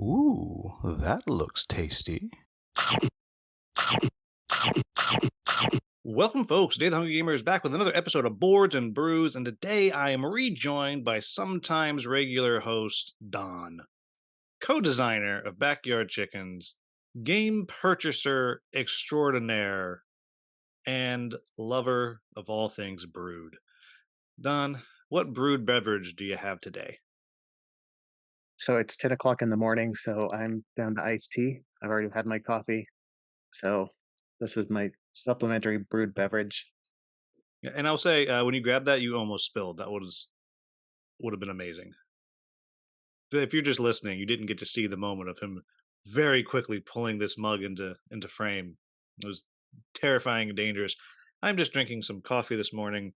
Ooh, that looks tasty. Welcome, folks. Today, the Hungry Gamer is back with another episode of Boards and Brews, and today I am rejoined by sometimes regular host Don, co-designer of Backyard Chickens, game purchaser extraordinaire, and lover of all things brewed. Don, what brewed beverage do you have today? So it's 10 o'clock in the morning, so I'm down to iced tea. I've already had my coffee, so this is my supplementary brewed beverage. Yeah, and I'll say, when you grabbed that, you almost spilled. That would have been amazing. If you're just listening, you didn't get to see the moment of him very quickly pulling this mug into frame. It was terrifying and dangerous. I'm just drinking some coffee this morning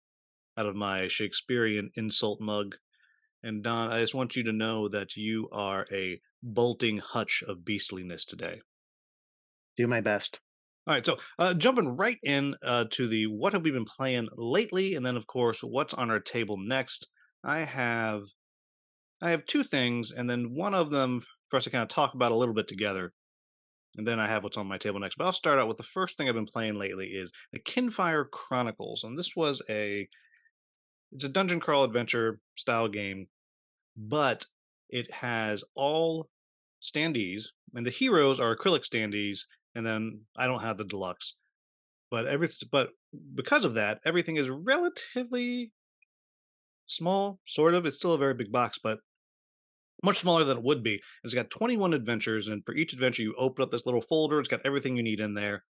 out of my Shakespearean insult mug. And Don, I just want you to know that you are a bolting hutch of beastliness today. Do my best. All right, so jumping right in to the what have we been playing lately, and then of course what's on our table next. I have I have two things, and then one of them for us to kind of talk about a little bit together, and then I have what's on my table next. But I'll start out with the first thing I've been playing lately is the Kinfire Chronicles, and this was it's a dungeon crawl adventure style game, but it has all standees, and the heroes are acrylic standees, and then I don't have the deluxe, but because of that, everything is relatively small, sort of. It's still a very big box, but much smaller than it would be. It's got 21 adventures, and for each adventure, you open up this little folder. It's got everything you need in there.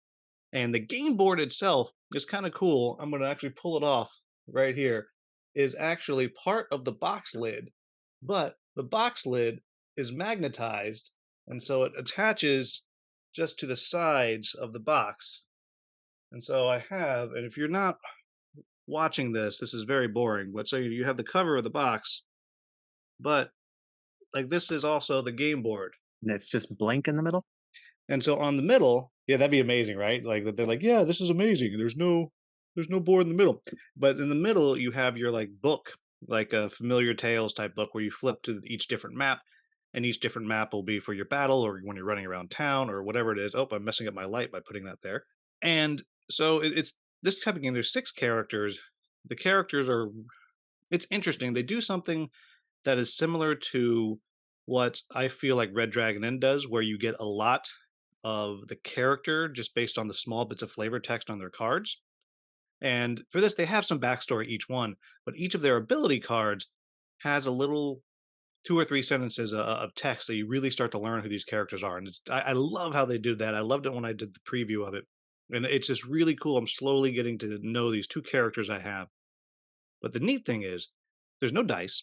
And the game board itself is kind of cool. I'm going to actually pull it off right here. Is actually part of the box lid, but the box lid is magnetized, and so it attaches just to the sides of the box. And so I have, and if you're not watching this, this is very boring. But so you have the cover of the box, but like this is also the game board. And it's just blank in the middle. And so on the middle, yeah, that'd be amazing, right? Like they're like, yeah, this is amazing. There's no board in the middle. But in the middle, you have your like book, like a familiar tales type book where you flip to each different map, and each different map will be for your battle or when you're running around town or whatever it is. Oh, I'm messing up my light by putting that there. And so it's this type of game. There's six characters. The characters are it's interesting. They do something that is similar to what I feel like Red Dragon Inn does, where you get a lot of the character just based on the small bits of flavor text on their cards. And for this, they have some backstory each one, but each of their ability cards has a little two or three sentences of text that you really start to learn who these characters are. And I love how they do that. I loved it when I did the preview of it. And it's just really cool. I'm slowly getting to know these two characters I have. But the neat thing is, there's no dice.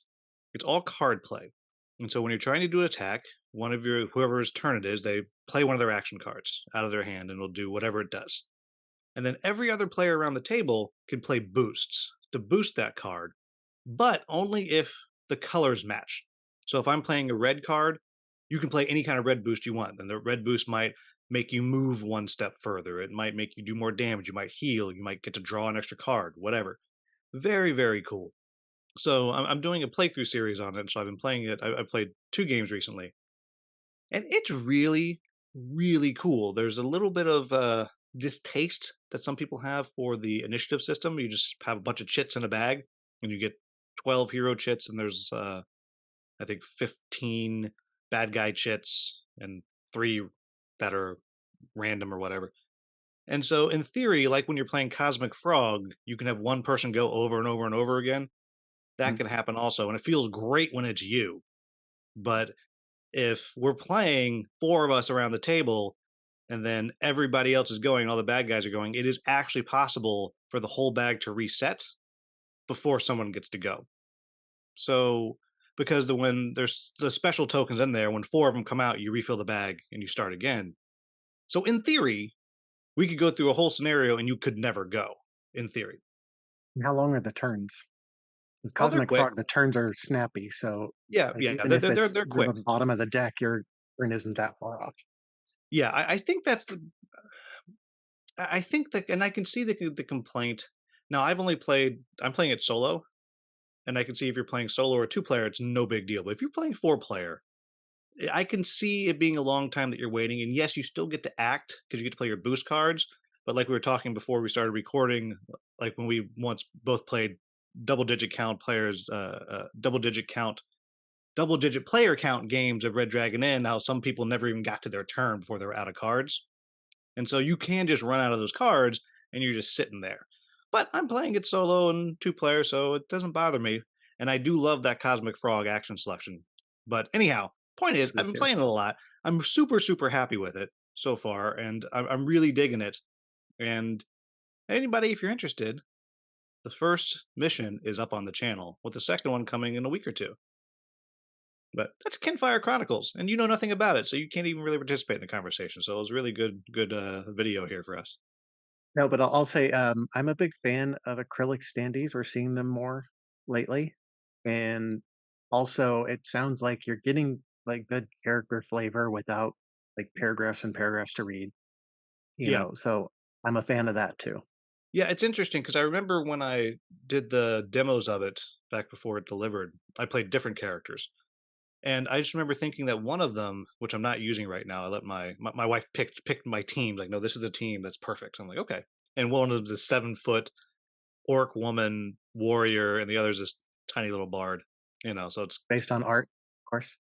It's all card play. And so when you're trying to do an attack, one of your whoever's turn it is, they play one of their action cards out of their hand and it'll do whatever it does. And then every other player around the table can play boosts to boost that card, but only if the colors match. So if I'm playing a red card, you can play any kind of red boost you want. And the red boost might make you move one step further. It might make you do more damage. You might heal. You might get to draw an extra card, whatever. Very, very cool. So I'm doing a playthrough series on it. So I've been playing it. I've played two games recently, and it's really, really cool. There's a little bit of distaste that some people have for the initiative system. You just have a bunch of chits in a bag, and you get 12 hero chits, and there's I think 15 bad guy chits, and three that are random or whatever. And so, in theory, like when you're playing Cosmic Frog, you can have one person go over and over and over again. That Mm. can happen also, and it feels great when it's you. But if we're playing four of us around the table and then everybody else is going, all the bad guys are going, it is actually possible for the whole bag to reset before someone gets to go. So because when there's the special tokens in there, when four of them come out, you refill the bag and you start again. So in theory, we could go through a whole scenario and you could never go. In theory, And how long are the turns? With oh, they're Cosmic quick. Frog, the turns are snappy, so Yeah, yeah, even if they're it's they're you're quick. the bottom of the deck, your turn isn't that far off. Yeah, I think that's the I think that, and I can see the complaint. Now, I'm playing it solo, and I can see if you're playing solo or two player, it's no big deal. But if you're playing four player, I can see it being a long time that you're waiting, and yes, you still get to act because you get to play your boost cards. But like we were talking before we started recording, like when we once both played double digit count players, double digit player count games of Red Dragon Inn, how some people never even got to their turn before they were out of cards. And so you can just run out of those cards and you're just sitting there. But I'm playing it solo and two player, so it doesn't bother me. And I do love that Cosmic Frog action selection. But anyhow, point is, Me I've been too. playing it a lot. I'm super, super happy with it so far, and I'm really digging it. And anybody, if you're interested, the first mission is up on the channel, with the second one coming in a week or two. But that's Kinfire Chronicles, and you know nothing about it, so you can't even really participate in the conversation. So it was really good video here for us. No, but I'll say, I'm a big fan of acrylic standees. We're seeing them more lately, and also it sounds like you're getting, like, good character flavor without, like, paragraphs and paragraphs to read, Yeah. so I'm a fan of that too. Yeah, it's interesting because I remember when I did the demos of it back before it delivered, I played different characters. And I just remember thinking that one of them, which I'm not using right now, I let my wife picked my team. Like, no, this is a team that's perfect. I'm like, okay. And one of them's a 7 foot orc woman warrior, and the other's this tiny little bard. So it's Based on art, of course.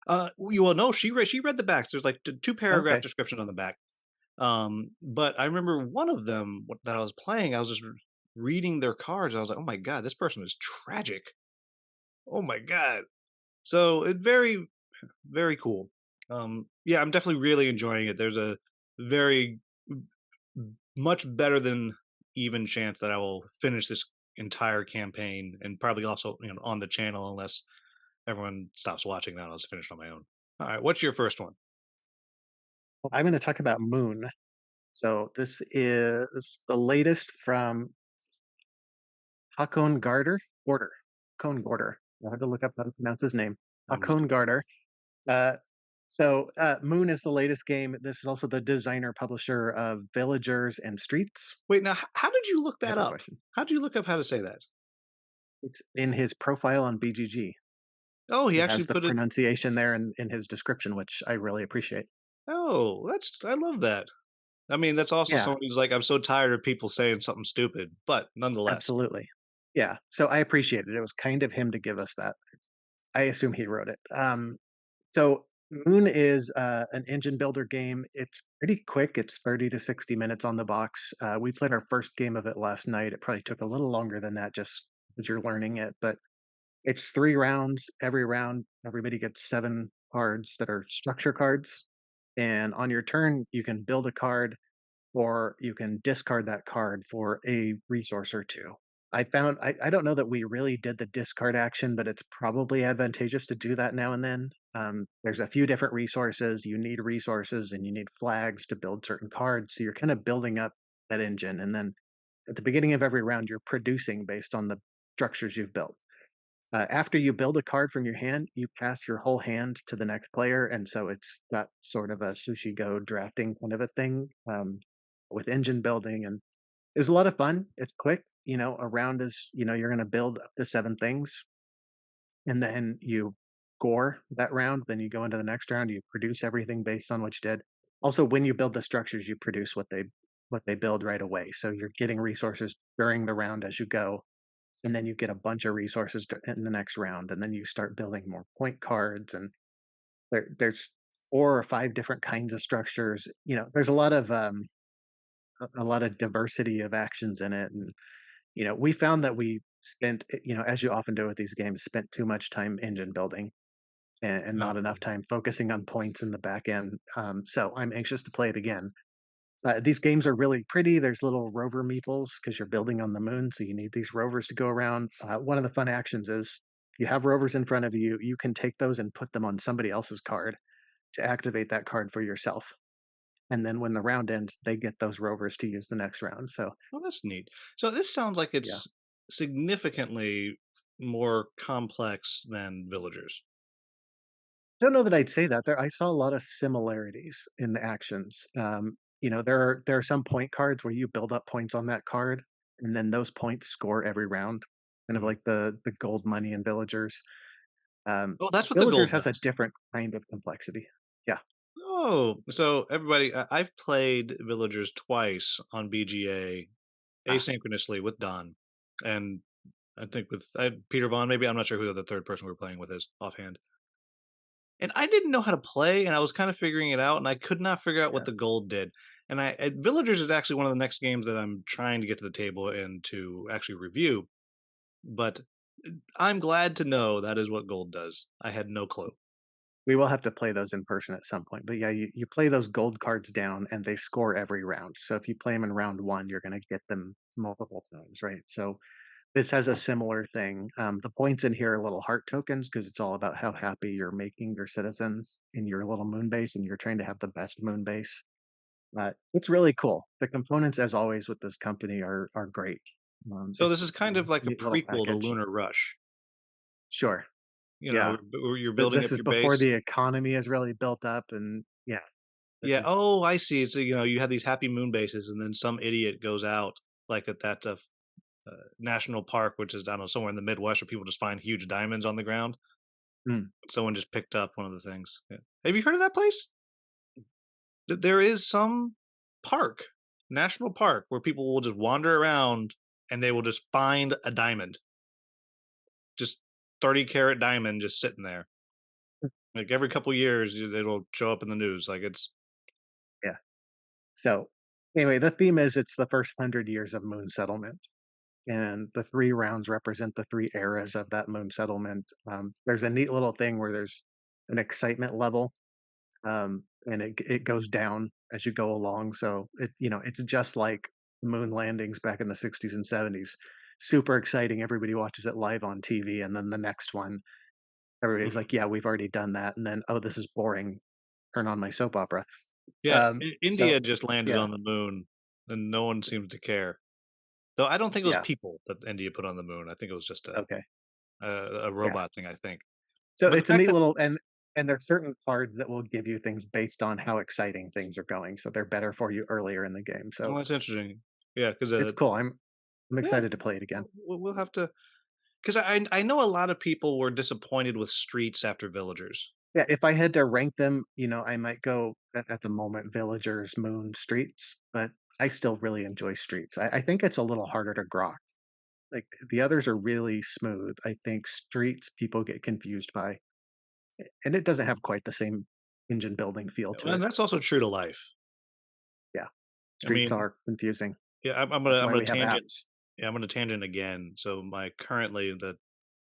well, no, she read the backs. There's like two paragraph Okay. description on the back. But I remember one of them that I was playing, I was just reading their cards. I was like, oh my god, this person is tragic. Oh my god. So it very cool. Yeah, I'm definitely really enjoying it. There's a very much better than even chance that I will finish this entire campaign, and probably also on the channel unless everyone stops watching that. I'll just finish on my own. All right, what's your first one? Well, I'm gonna talk about Moon. So this is the latest from Hakon Gorder. Hakon Gorder. I had to look up how to pronounce his name. Um, Hakon Garter. Uh, Moon is the latest game. This is also the designer publisher of Villagers and Streets. Wait, now how did you look I that have a up? question. How did you look up how to say that? It's in his profile on BGG. Oh, he He actually has the put it. pronunciation there in his description, which I really appreciate. Oh, I love that. I mean, that's also Yeah, someone who's like, I'm so tired of people saying something stupid, but nonetheless. absolutely. Yeah, so I appreciate it. It was kind of him to give us that. I assume he wrote it. So Moon is an engine builder game. It's pretty quick. It's 30 to 60 minutes on the box. We played our first game of it last night. It probably took a little longer than that just as you're learning it, but it's 3 rounds. Every round, everybody gets 7 cards that are structure cards. And on your turn, you can build a card or you can discard that card for a resource or two. I don't know that we really did the discard action, but it's probably advantageous to do that now and then. There's a few different resources. You need resources and you need flags to build certain cards. So you're kind of building up that engine. And then at the beginning of every round, you're producing based on the structures you've built. After you build a card from your hand, you pass your whole hand to the next player, and so it's got sort of a sushi go drafting kind of a thing with engine building, and it was a lot of fun. It's quick, a round is you're going to build up to 7 things, and then you score that round. Then you go into the next round, you produce everything based on what you did. Also, when you build the structures, you produce what they build right away. So you're getting resources during the round as you go, and then you get a bunch of resources in the next round, and then you start building more point cards, and there's 4 or 5 different kinds of structures. There's a lot of diversity of actions in it, and we found that we spent, as you often do with these games, spent too much time engine building and not Okay. enough time focusing on points in the back end. So I'm anxious to play it again. These games are really pretty. There's little rover meeples because you're building on the moon, so you need these rovers to go around. One of the fun actions is you have rovers in front of you. You can take those and put them on somebody else's card to activate that card for yourself. And then when the round ends, they get those rovers to use the next round. So Well, that's neat. So this sounds like yeah, it's significantly more complex than Villagers. don't know that I'd say that. I saw a lot of similarities in the actions. There are some point cards where you build up points on that card, and then those points score every round, kind of Mhm. like the gold money in villagers. Oh, that's what the Villagers gold has a does. different kind of complexity. Yeah. Oh, so everybody, I've played Villagers twice on BGA Ah, asynchronously with Don, and I think with Peter Vaughn. Maybe I'm not sure who the third person we're playing with is offhand. And I didn't know how to play, and I was kind of figuring it out, and I could not figure out what yeah. the gold did. And Villagers is actually one of the next games that I'm trying to get to the table and to actually review. But I'm glad to know that is what gold does. I had no clue. We will have to play those in person at some point. But yeah, you play those gold cards down and they score every round. So if you play them in round one, you're going to get them multiple times, right? So this has a similar thing. The points in here are little heart tokens because it's all about how happy you're making your citizens in your little moon base, and you're trying to have the best moon base. It's really cool. The components, as always, with this company are great. So this It's is kind of like a neat little prequel to package. Lunar Rush. Sure. You know, Yeah. where you're But building this up is your before base. the economy is really built up, and yeah, this Yeah. is Oh, I see. So you have these happy moon bases, and then some idiot goes out like at that national park, which is I don't know somewhere in the Midwest, where people just find huge diamonds on the ground. mm, Someone just picked up one of the things. Yeah. Have you heard of that place? There is some park, national park, where people will just wander around and they will just find a diamond, just 30-carat diamond, just sitting there. Like every couple years, it'll show up in the news. Like it's yeah. So, anyway, the theme is it's the first 100 years of moon settlement, and the 3 rounds represent the 3 eras of that moon settlement. There's a neat little thing where there's an excitement level, and it goes down as you go along, so it's just like moon landings back in the '60s and '70s. Super exciting, everybody watches it live on TV, and then the next one, everybody's Mhm. like, "Yeah, we've already done that," and then, "Oh, this is boring. Turn on my soap opera." Yeah. So India just landed yeah, on the moon, and no one seems to care. Though I don't think it was yeah, people that India put on the moon. I think it was just okay, a yeah. robot thing. I think. So But the it's a fact neat that little, and there's certain cards that will give you things based on how exciting things are going, so they're better for you earlier in the game. oh, So that's interesting. Yeah, because it's cool. I'm yeah, excited to play it again. we'll have to. Because I know a lot of people were disappointed with Streets after Villagers. Yeah, if I had to rank them, I might go at the moment Villagers, Moon, Streets, but I still really enjoy Streets. I think it's a little harder to grok. Like the others are really smooth. I think Streets people get confused by, and it doesn't have quite the same engine building feel to And it. that's also true to life. Yeah, I Streets mean, are confusing. yeah, That's I'm why gonna we have tangent. apps. Yeah, I'm gonna tangent again. So my currently the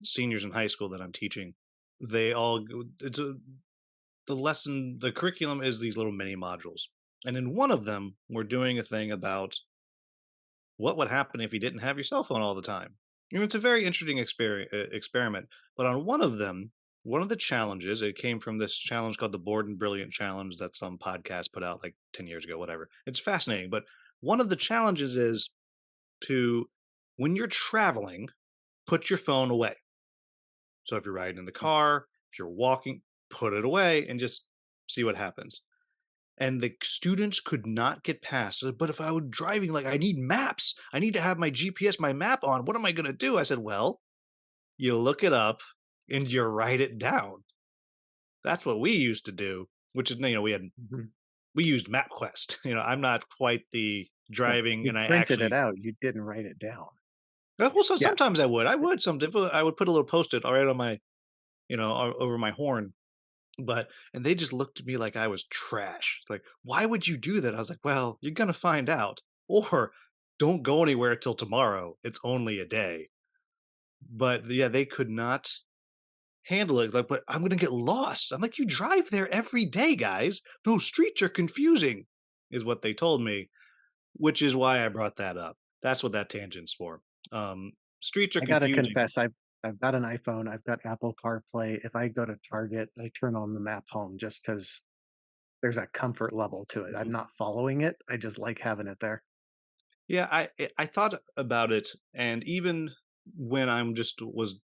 seniors in high school that I'm teaching, they all it's the curriculum is these little mini modules, and in one of them we're doing a thing about what would happen if you didn't have your cell phone all the time. It's a very interesting experiment. But on one of them, one of the challenges, it came from this challenge called the Bored and Brilliant Challenge that some podcast put out like 10 years ago, whatever. It's fascinating. But one of the challenges is to, when you're traveling, put your phone away. So if you're riding in the car, if you're walking, put it away and just see what happens. And the students could not get past. But if I were driving, like I need maps. I need to have my GPS, my map on. What am I going to do? I said, well, you look it up and you write it down. That's what we used to do, which is, Mhm. we used MapQuest. I'm not quite the Yeah, driving you and I printed it actually, out, you didn't write it down. well, so Yeah, sometimes I would put a little post-it right on my, over my horn. And they just looked at me like I was trash. Like, why would you do that? I was like, well, you're gonna find out. Or don't go anywhere till tomorrow. It's only a day. But yeah, they could not handle it. Like, but I'm gonna get lost. I'm like, you drive there every day, guys. No, streets are confusing, is what they told me, which is why I brought that up. That's what that tangent's for. Um, Streets are I gotta confusing. confess, I've got an iPhone, I've got Apple CarPlay. If I go to Target, I turn on the map home just because there's a comfort level to it. I'm not following it, I just like having it there. Yeah, I thought about it, and even when I'm just was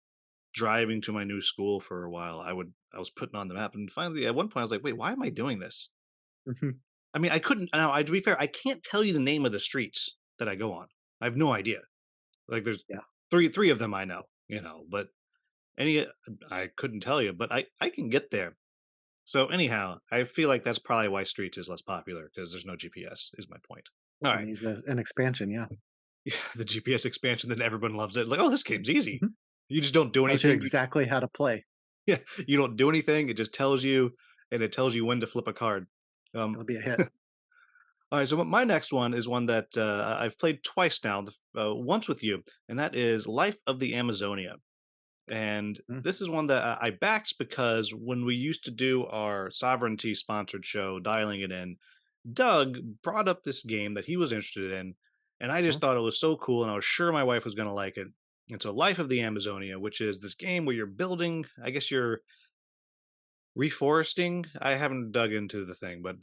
driving to my new school for a while, I was putting on the map, and finally at one point I was like, wait, why am I doing this? Mhm. I mean, I couldn't. Now, to be fair, I can't tell you the name of the streets that I go on. I have no idea. Like, there's Yeah. three of them I know, but Any I couldn't tell you, but I can get there. So anyhow, I feel like that's probably why Streets is less popular because there's no GPS, is my point. All It right. needs an expansion, yeah. The GPS expansion, then everyone loves it. Like, "Oh, this game's easy." Mhm. You just don't do Tells you anything. You just exactly how to play. yeah, you don't do anything. It just tells you, and it tells you when to flip a card. Um, It'll be a hit. all right, so my next one is one that I've played twice now. Once with you, and that is Life of the Amazonia. And Mm, this is one that I backed because when we used to do our sovereignty sponsored show, dialing it in, Doug brought up this game that he was interested in, and I just mhm. thought it was so cool, and I was sure my wife was going to like it. And so, Life of the Amazonia, which is this game where you're building, I guess you're reforesting. I haven't dug into the thing, but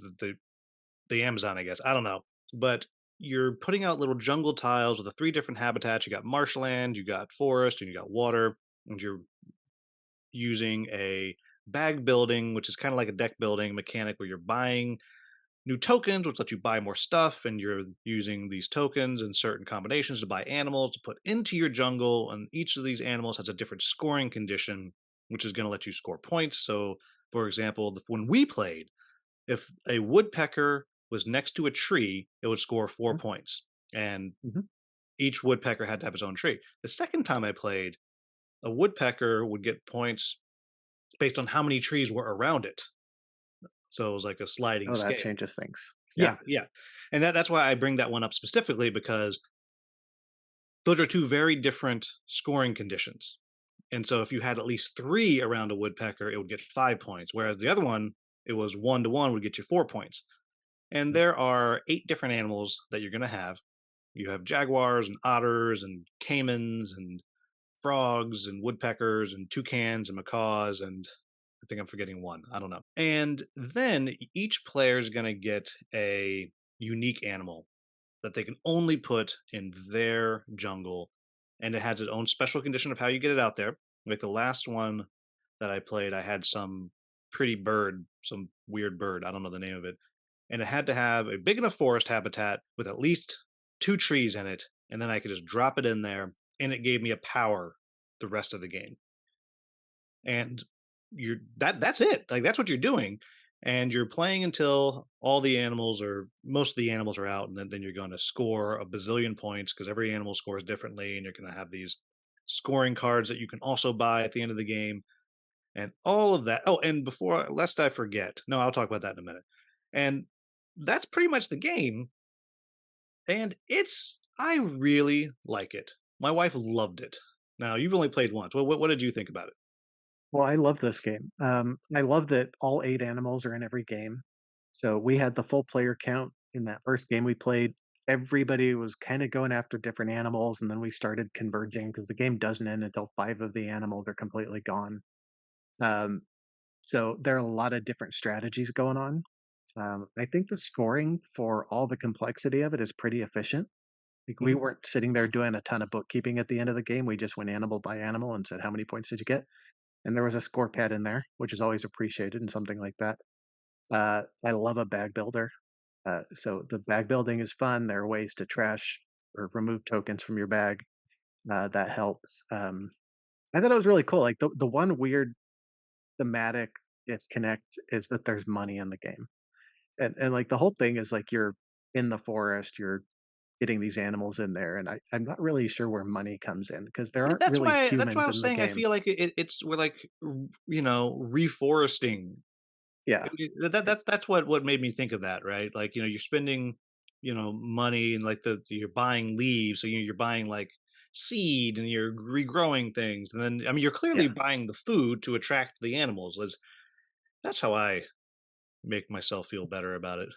the Amazon, I guess. I don't know. But you're putting out little jungle tiles with the three different habitats. You got marshland, you got forest, and you got water. And you're using a bag building, which is kind of like a deck building mechanic where you're buying new tokens, which let you buy more stuff, and you're using these tokens in certain combinations to buy animals to put into your jungle. And each of these animals has a different scoring condition, which is going to let you score points. So, for example, when we played, if a woodpecker was next to a tree, it would score four Mm, points. And mhm. each woodpecker had to have its own tree. The second time I played, a woodpecker would get points based on how many trees were around it. So it was like a sliding Oh, that scale. changes things. Yeah, Yeah. yeah. And that's why I bring that one up specifically because those are two very different scoring conditions. And so if you had at least 3 around a woodpecker, it would get 5 points, whereas the other one, it was 1 to 1 would get you 4 points. And Mm, there are 8 different animals that you're gonna have. You have jaguars and otters and caimans and frogs and woodpeckers and toucans and macaws and I think I'm forgetting one. I don't know. And then each player is going to get a unique animal that they can only put in their jungle. And it has its own special condition of how you get it out there. Like the last one that I played, I had some pretty bird, some weird bird. I don't know the name of it. And it had to have a big enough forest habitat with at least 2 trees in it. And then I could just drop it in there. And it gave me a power the rest of the game and that's it. Like that's what you're doing, and you're playing until all the animals or most of the animals are out, and then you're going to score a bazillion points because every animal scores differently, and you're going to have these scoring cards that you can also buy at the end of the game, and all of that. Oh, and before lest I forget, no, I'll talk about that in a minute. And that's pretty much the game, and it's I really like it. My wife loved it. Now you've only played once. What did you think about it? Well, I love this game. I love that all 8 animals are in every game. So we had the full player count in that first game we played. Everybody was kinda going after different animals, and then we started converging because the game doesn't end until 5 of the animals are completely gone. Um, so there are a lot of different strategies going on. I think the scoring for all the complexity of it is pretty efficient. Like, we Mhm. weren't sitting there doing a ton of bookkeeping at the end of the game. We just went animal by animal and said, "How many points did you get?" And there was a score pad in there, which is always appreciated in something like that. I love a bag builder. So the bag building is fun. There are ways to trash or remove tokens from your bag. That helps. I thought it was really cool. Like the one weird thematic disconnect is that there's money in the game, and like the whole thing is like you're in the forest, you're getting these animals in there, and I'm not really sure where money comes in because there aren't really That's why I humans was in the saying I game. feel like it's we're like reforesting. Yeah, That's what made me think of that, right? Like you're spending money and like you're buying leaves, so you're buying like seed and you're regrowing things, and then I mean you're clearly yeah. buying the food to attract the animals. That's how I make myself feel better about it.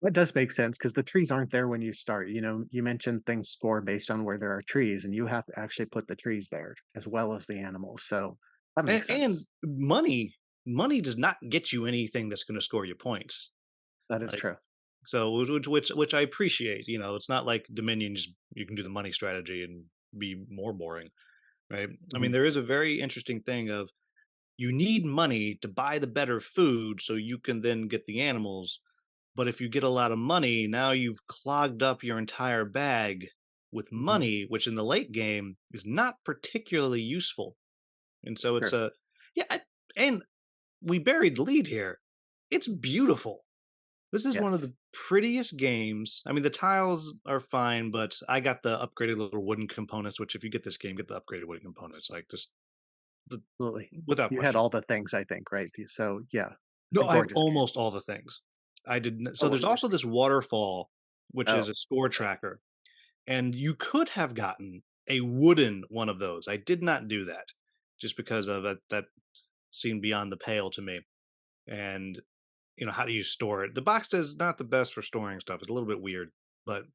That does make sense because the trees aren't there when you start. You know, you mentioned things score based on where there are trees, and you have to actually put the trees there as well as the animals. So that And, makes and sense. money does not get you anything that's going to score you points. That is Like true. so, which I appreciate. It's not like Dominion. Just you can do the money strategy and be more boring, right? I mean, Mhm. there is a very interesting thing of you need money to buy the better food so you can then get the animals. But if you get a lot of money, now you've clogged up your entire bag with Mhm. money, which in the late game is not particularly useful. And so it's Sure. a yeah, and we buried the lead here. It's beautiful. This is one of Yes. the prettiest games. I mean, the tiles are fine, but I got the upgraded little wooden components. Which, if you get this game, get the upgraded wooden components. Like just the, Absolutely. without You had question. all the things, I think, right? So, yeah, it's a No, I have gorgeous game. almost all the things. I didn't. Oh, So what there's are you also missing? this waterfall, which is Oh, a score okay. tracker, and you could have gotten a wooden one of those. I did not do that, just because of that seemed beyond the pale to me. And how do you store it? The box is not the best for storing stuff. It's a little bit weird, but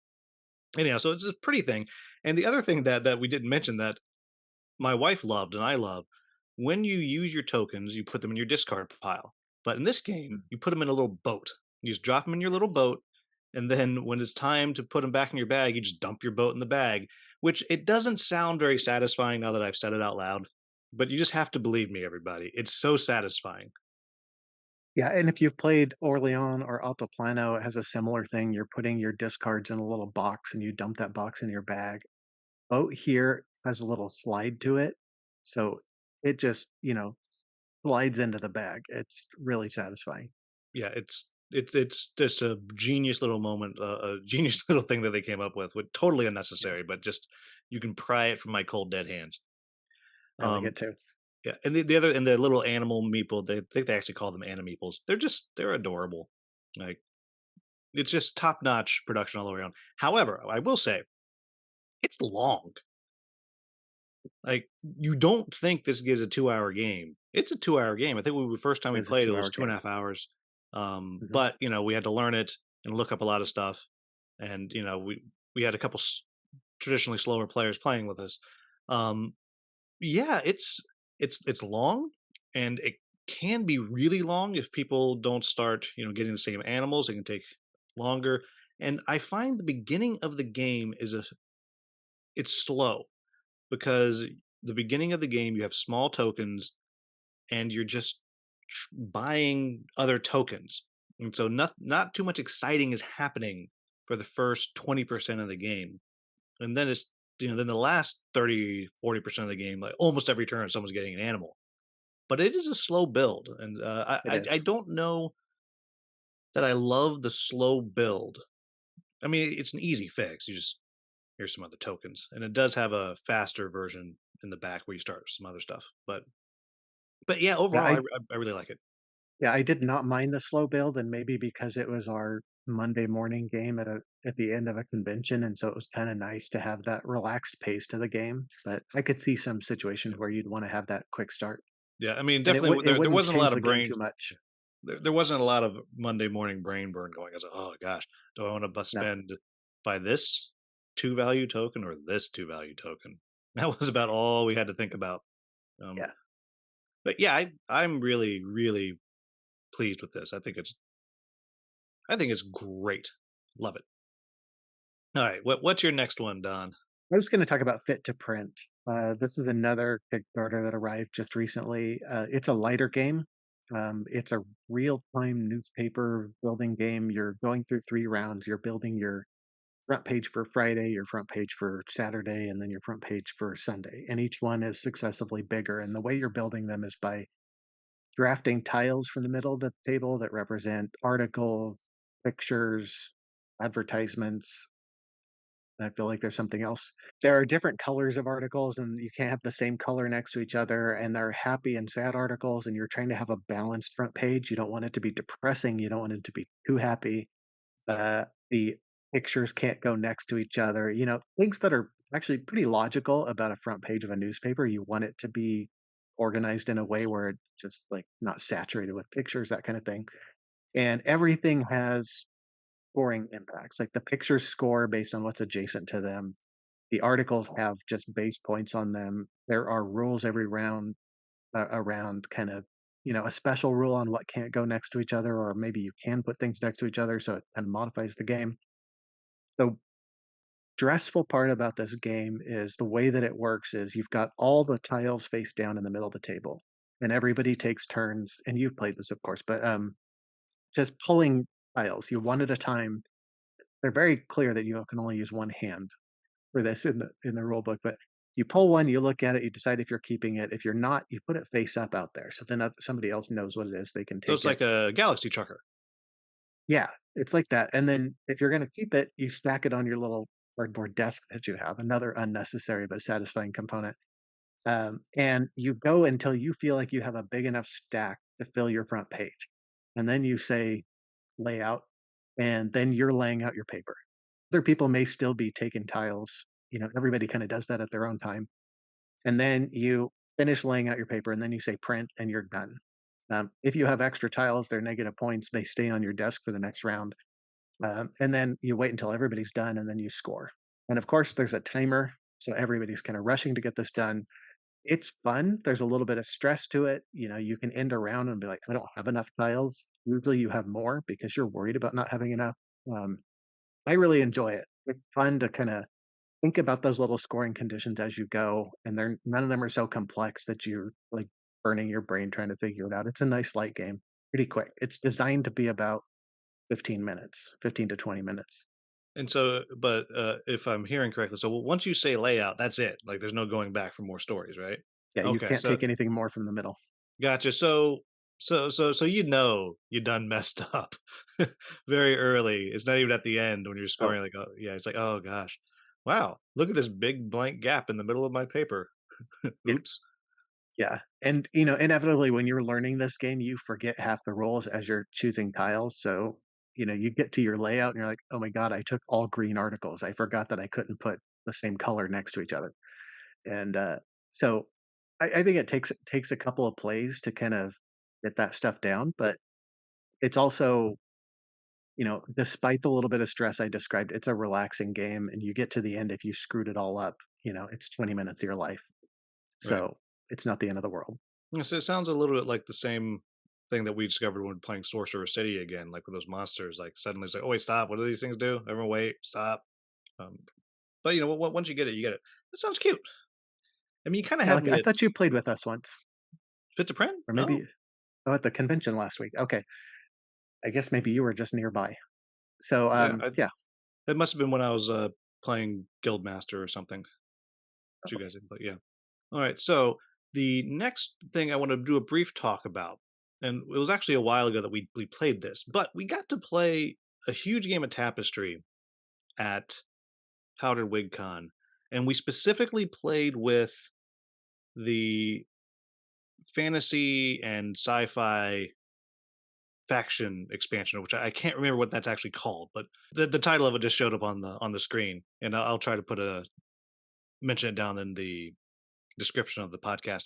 anyhow, so it's a pretty thing. And the other thing that we didn't mention that my wife loved and I love, when you use your tokens, you put them in your discard pile. But in this game, Mm. you put them in a little boat. You just drop them in your little boat, and then when it's time to put them back in your bag, you just dump your boat in the bag. Which it doesn't sound very satisfying now that I've said it out loud, but you just have to believe me, everybody. It's so satisfying. Yeah, and if you've played Orleans or Altiplano, it has a similar thing. You're putting your discards in a little box and you dump that box in your bag. Boat here has a little slide to it, so it just, slides into the bag. It's really satisfying. Yeah, it's just a genius little moment, a genius little thing that they came up with totally Yeah, unnecessary, but just you can pry it from my cold dead hands. I like Um, it too. yeah, and the other and the little animal meeple, they think they actually call them animeeples. They're adorable. Like it's just top notch production all the way around. However, I will say it's long. Like you don't think this is a 2 hour game. It's a 2 hour game. I think when we first time It we is a played it 2 was hour two and game. a half hours. Mhm. But we had to learn it and look up a lot of stuff, and we had a couple traditionally slower players playing with us. Um, yeah, it's long, and it can be really long if people don't start getting the same animals. It can take longer, and I find the beginning of the game it's slow because the beginning of the game you have small tokens and you're just buying other tokens. And so not too much exciting is happening for the first 20% of the game. And then then the last 30-40% of the game, like almost every turn someone's getting an animal. But it is a slow build, and It I is. don't know that I love the slow build. I mean, it's an easy fix. You just here's some other tokens, and it does have a faster version in the back where you start some other stuff. But yeah, Yeah, overall, I I really like it. yeah, I did not mind the slow build, and maybe because it was our Monday morning game at the end of a convention, and so it was kinda nice to have that relaxed pace to the game, but I could see some situations where you'd wanna have that quick start, Yeah, I mean, and definitely it there wouldn't wasn't a lot change of the game brain too much. there wasn't a lot of Monday morning brain burn going. I was like, "Oh gosh, do I want to No. spend by this 2 value token or this 2 value token?" That was about all we had to think about. Um, Yeah. but yeah, I'm really really pleased with this. I think it's great. Love it. All right, what's your next one, Don? I was gonna talk about Fit to Print. This is another Kickstarter that arrived just recently. It's a lighter game. It's a real-time newspaper building game. You're going through 3 rounds. You're building your front page for Friday, your front page for Saturday, and then your front page for Sunday. And each one is successively bigger. And the way you're building them is by drafting tiles from the middle of the table that represent articles, pictures, advertisements. I feel like there's something else. There are different colors of articles, and you can't have the same color next to each other. And there are happy and sad articles, and you're trying to have a balanced front page. You don't want it to be depressing. You don't want it to be too happy. The pictures can't go next to each other, things that are actually pretty logical about a front page of a newspaper. You want it to be organized in a way where it's just like not saturated with pictures, that kind of thing. And everything has scoring impacts. Like the pictures score based on what's adjacent to them. The articles have just base points on them. There are rules every round around kind of a special rule on what can't go next to each other, or maybe you can put things next to each other, so it kind of modifies the game. The stressful part about this game is the way that it works is you've got all the tiles face down in the middle of the table, and everybody takes turns. And you've played this, of course, but just pulling tiles, you one at a time. They're very clear that you can only use one hand for this in the rule book, but You pull one, you look at it, you decide if you're keeping it. If you're not, you put it face up out there, so then somebody else knows what it is. They can So take it's it. like a galaxy trucker. Yeah, it's like that. And then if you're going to keep it, you stack it on your little cardboard desk that you have. Another unnecessary but satisfying component. And you go until you feel like you have a big enough stack to fill your front page, and then you say layout, and then you're laying out your paper. Other people may still be taking tiles. You know, everybody kind of does that at their own time. And then you finish laying out your paper, and then you say print, and you're done. If you have extra tiles, they're negative points. They stay on your desk for the next round. And then you wait until everybody's done, and then you score. And of course, there's a timer, so everybody's kind of rushing to get this done. It's fun. There's a little bit of stress to it. You know, you can end around and be like, I don't have enough tiles. Usually you have more because you're worried about not having enough. Um, I really enjoy it. It's fun to kind of think about those little scoring conditions as you go, and they're none of them are so complex that you're like burning your brain trying to figure it out. It's a nice light game, pretty quick. It's designed to be about 15 minutes, 15 to 20 minutes. And so, but if I'm hearing correctly, so once you say layout, that's it. Like, there's no going back for more stories, right? Yeah, you Okay, can't so take anything more from the middle. gotcha. So you know you done messed up very early. It's not even at the end when you're Oh, scoring. Like, oh yeah, it's like, oh gosh, wow, look at this big blank gap in the middle of my paper. yeah. Oops. Yeah, and, you know, inevitably, when you're learning this game, you forget half the rules as you're choosing tiles, so, you know, you get to your layout and you're like, "Oh my god, I took all green articles. I forgot that I couldn't put the same color next to each other." And, so I think it takes a couple of plays to kind of get that stuff down, but it's also, you know, despite the little bit of stress I described, it's a relaxing game, and you get to the end, if you screwed it all up, you know, it's 20 minutes of your life, Right. so it's not the end of the world. So it sounds a little bit like the same thing that we discovered when playing Sorcerer City again, like with those monsters. Like suddenly it's like, oh wait, stop. What do these things do? Everyone, wait, stop. Um, but you know, once you get it, you get it. That sounds cute. I mean, you kind of Yeah, have like, me I at thought you played with us once, fit to print. or Oh, maybe oh, at the convention last week. Okay, I guess maybe you were just nearby. So, yeah. yeah. That must have been when I was playing Guildmaster or something. That you guys did, but yeah. All right. So the next thing I want to do a brief talk about, and it was actually a while ago that we played this, but we got to play a huge game of Tapestry at Powdered Wig Con, and we specifically played with the fantasy and sci-fi faction expansion, which I can't remember what that's actually called, but the title of it just showed up on the screen, and I'll try to put a mention it down in the description of the podcast.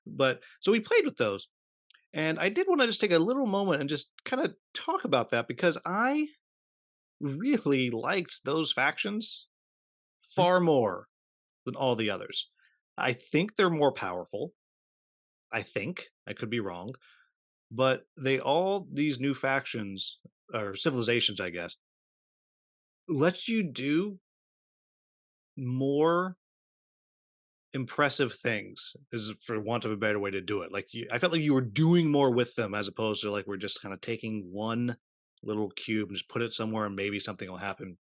But so we played with those, and I did want to just take a little moment and just kind of talk about that because I really liked those factions Mhm. far more than all the others. I think they're more powerful. I think I could be wrong, but they all these new factions or civilizations, I guess, let you do more impressive things is for want of a better way to do it. Like I felt like you were doing more with them as opposed to like we're just kind of taking one little cube and just put it somewhere and maybe something will happen.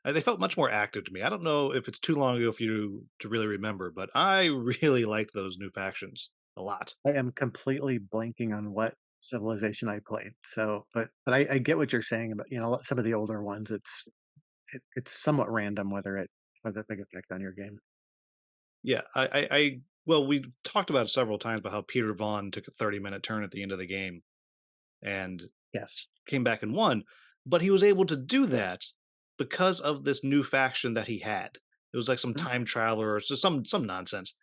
They felt much more active to me. I don't know if it's too long ago for you to really remember, but I really liked those new factions a lot. I am completely blanking on what civilization I played. So, but I get what you're saying about, you know, some of the older ones. It's somewhat random whether it has a big effect on your game. Yeah, well, we talked about it several times about how Peter Vaughn took a 30-minute turn at the end of the game and Yes. came back and won, but he was able to do that because of this new faction that he had. It was like some Mhm. time traveler or some nonsense,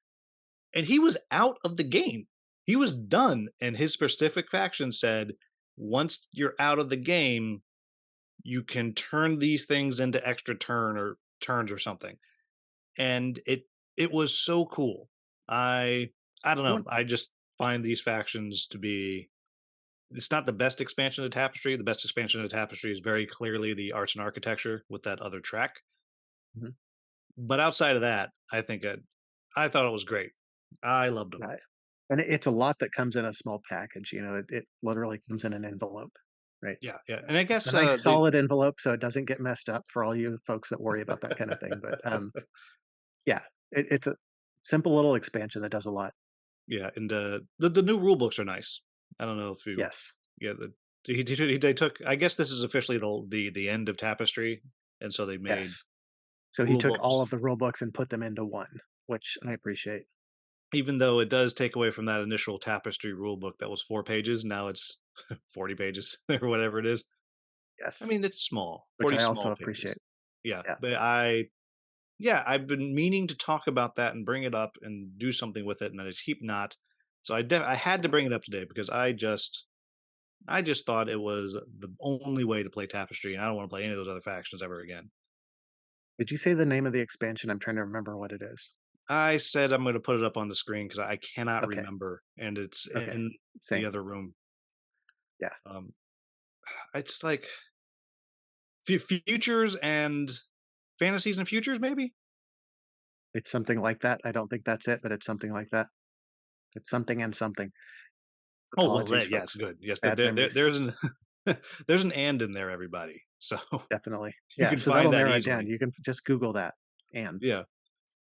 and he was out of the game. He was done, and his specific faction said, "Once you're out of the game, you can turn these things into extra turns or something." And it was so cool. I don't I know. want I just find these factions to be it's not the best expansion of Tapestry. The best expansion of Tapestry is very clearly the arts and architecture with that other track. mhm. But outside of that, I thought it was great. I loved them. Right. And it's a lot that comes in a small package. You know, it literally comes in an envelope, right? Yeah, yeah. And I It's a guess nice the solid envelope so it doesn't get messed up for all you folks that worry about that kind of thing. But yeah, it's simple little expansion that does a lot. Yeah, and, the new rule books are nice. I don't know if you Yes. yeah, they took I guess this is officially the end of Tapestry, and so they made Yes. So he rule took all books of the rule books and put them into one, which I appreciate. even though it does take away from that initial Tapestry rule book that was 4 pages, now it's 40 pages or whatever it is. I Yes, mean, it's small, which 40 I also small pages. appreciate. Yeah, Yeah. but yeah, I've been meaning to talk about that and bring it up and do something with it, and I just keep not. So I had to bring it up today because I just thought it was the only way to play Tapestry, and I don't wanna play any of those other factions ever again. Did you say the name of the expansion? I'm trying to remember what it is. I said I'm gonna put it up on the screen because I cannot Okay. remember, and it's Okay. in the Same. other room. Yeah. Um, it's like futures and fantasies and futures, maybe? It's something like that. I don't think that's it, but it's something like that. It's something and something. Oh, well, Apologies, yes, folks. good. Yes, Bad memories. there's an there's an "and" in there, everybody, so Definitely. you Yeah, can so that'll find that narrow it down. easily. You can just Google that. And Yeah.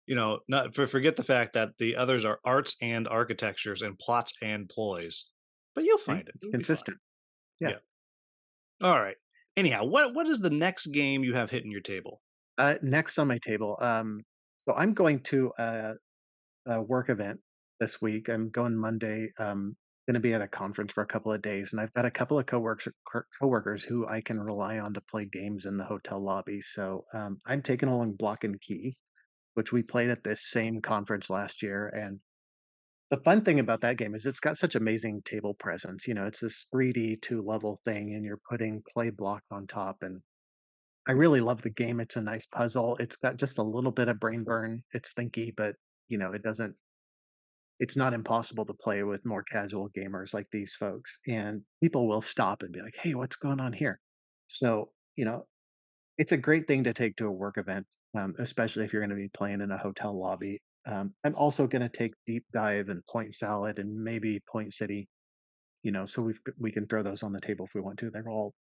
Not forget the fact that the others are arts and architectures and plots and ploys, but you'll see, find it. it's It'll be fine. consistent. Yeah. Yeah. All right. Anyhow, what is the next game you have hitting your table? Next on my table, so I'm going to a work event this week. I'm going Monday. Going to be at a conference for a couple of days, and I've got a couple of coworkers who I can rely on to play games in the hotel lobby. So I'm taking along Block and Key, which we played at this same conference last year. And the fun thing about that game is it's got such amazing table presence. You know, it's this 3D two-level thing, and you're putting play block on top. And I really love the game. It's a nice puzzle. It's got just a little bit of brain burn. It's thinky, but it doesn't it's not impossible to play with more casual gamers like these folks, and people will stop and be like, "Hey, what's going on here?" So, it's a great thing to take to a work event, especially if you're gonna be playing in a hotel lobby. I'm also gonna take Deep Dive and Point Salad and maybe Point City, so we can throw those on the table if we want to. They're all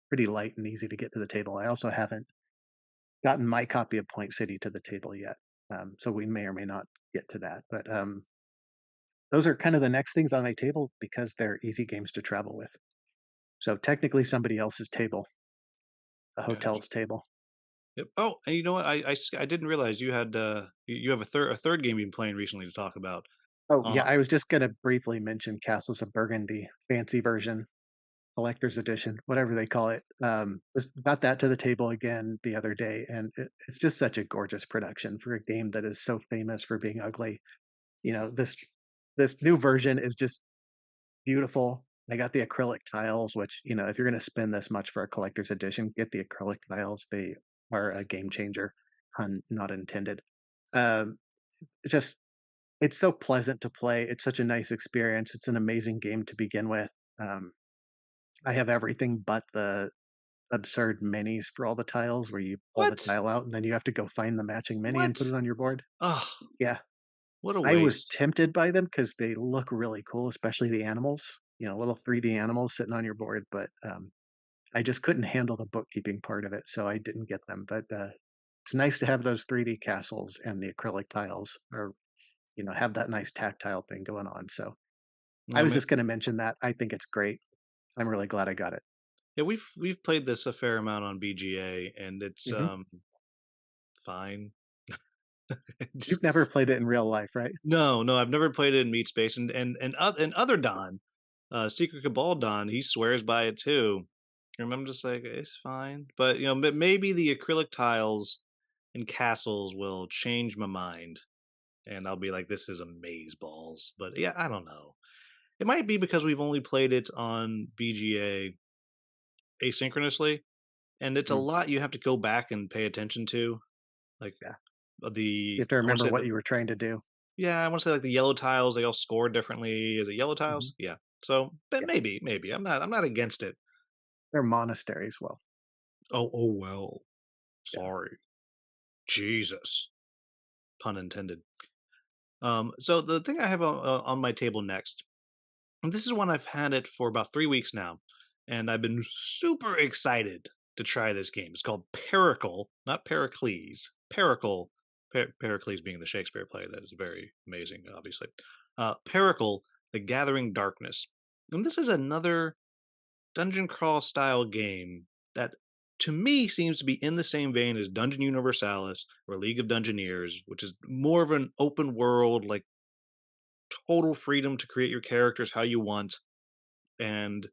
pretty light and easy to get to the table. I also haven't gotten my copy of Point City to the table yet, so we may or may not get to that, but, those are kind of the next things on my table because they're easy games to travel with. So technically somebody else's table, the Gotcha. hotel's table. Yep. Oh, and you know what? I didn't realize you had you have a third game you've been playing recently to talk about. Oh, Uh, yeah, I was just gonna briefly mention Castles of Burgundy, fancy version, collector's edition, whatever they call it. Just got that to the table again the other day, and it's just such a gorgeous production for a game that is so famous for being ugly. You know, this new version is just beautiful. They got the acrylic tiles, which, if you're gonna spend this much for a collector's edition, get the acrylic tiles. They are a game changer, pun not intended. Um, it's just it's so pleasant to play. It's such a nice experience. It's an amazing game to begin with. Um, I have everything but the absurd minis for all the tiles where you pull the what? tile out and then you have to go find the matching mini and put What? it on your board. Oh, Yeah. what a I was waste. tempted by them because they look really cool, especially the animals, little 3D animals sitting on your board, but, I just couldn't handle the bookkeeping part of it, so I didn't get them, but, it's nice to have those 3D castles and the acrylic tiles or, have that nice tactile thing going on, so I No, was just gonna mention that. I think it's great. I'm really glad I got it. yeah, we've played this a fair amount on BGA, and it's Mhm. fine. You've Just never played it in real life, right? no, I've never played it in Meat Space, and other Don, Secret Cabal Don, he swears by it too. And I'm just like, it's fine, but maybe the acrylic tiles and castles will change my mind, and I'll be like, this is amaze balls. But yeah, I don't know. It might be because we've only played it on BGA asynchronously, and it's a Mm, lot you have to go back and pay attention to. Like yeah. You the have to I want to remember say what the you were trying to do. yeah, I want to say like the yellow tiles, they all score differently. Is it yellow Mhm. tiles? Yeah. So, but Yeah. maybe I'm not against it. They're monasteries, well, Oh well. yeah. Sorry. Jesus. Pun intended. So the thing I have on my table next, and this is one I've had it for about 3 weeks now, and I've been super excited to try this game. It's called Pericle, not Pericles. Pericle Pericles being the Shakespeare play that is very amazing, obviously. Pericle, The Gathering Darkness. And this is another dungeon crawl style game that to me seems to be in the same vein as Dungeon Universalis or League of Dungeoneers, which is more of an open world, like total freedom to create your characters how you want, and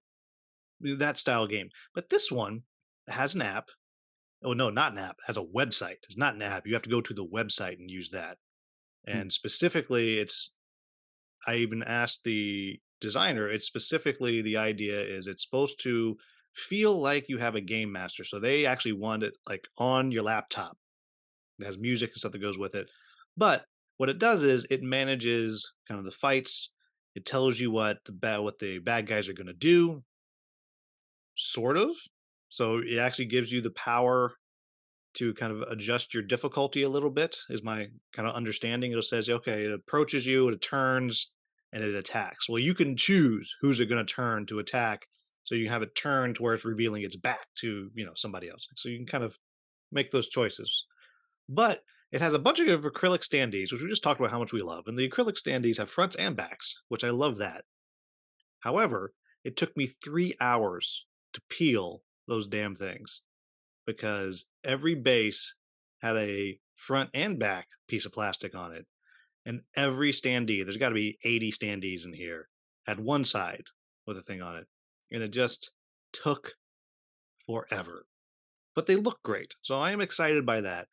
that style game. But this one has an app. Oh no, not an app. Has a website. It's not an app. You have to go to the website and use that. Mm. And specifically, I even asked the designer, it's specifically the idea is it's supposed to feel like you have a game master. So they actually want it like on your laptop. It has music and stuff that goes with it. But what it does is it manages kind of the fights. It tells you what the bad guys are going to do, sort of. So it actually gives you the power to kind of adjust your difficulty a little bit is my kind of understanding. It says, okay, it approaches you, it turns, and it attacks. Well, you can choose who's it going to turn to attack. So you have it turn to where it's revealing its back to, somebody else. So you can kind of make those choices. But it has a bunch of acrylic standees, which we just talked about how much we love. And the acrylic standees have fronts and backs, which I love that. However, it took me 3 hours to peel those damn things because every base had a front and back piece of plastic on it. And every standee, there's got to be 80 standees in here, had one side with a thing on it. And it just took forever. But they look great. So I am excited by that.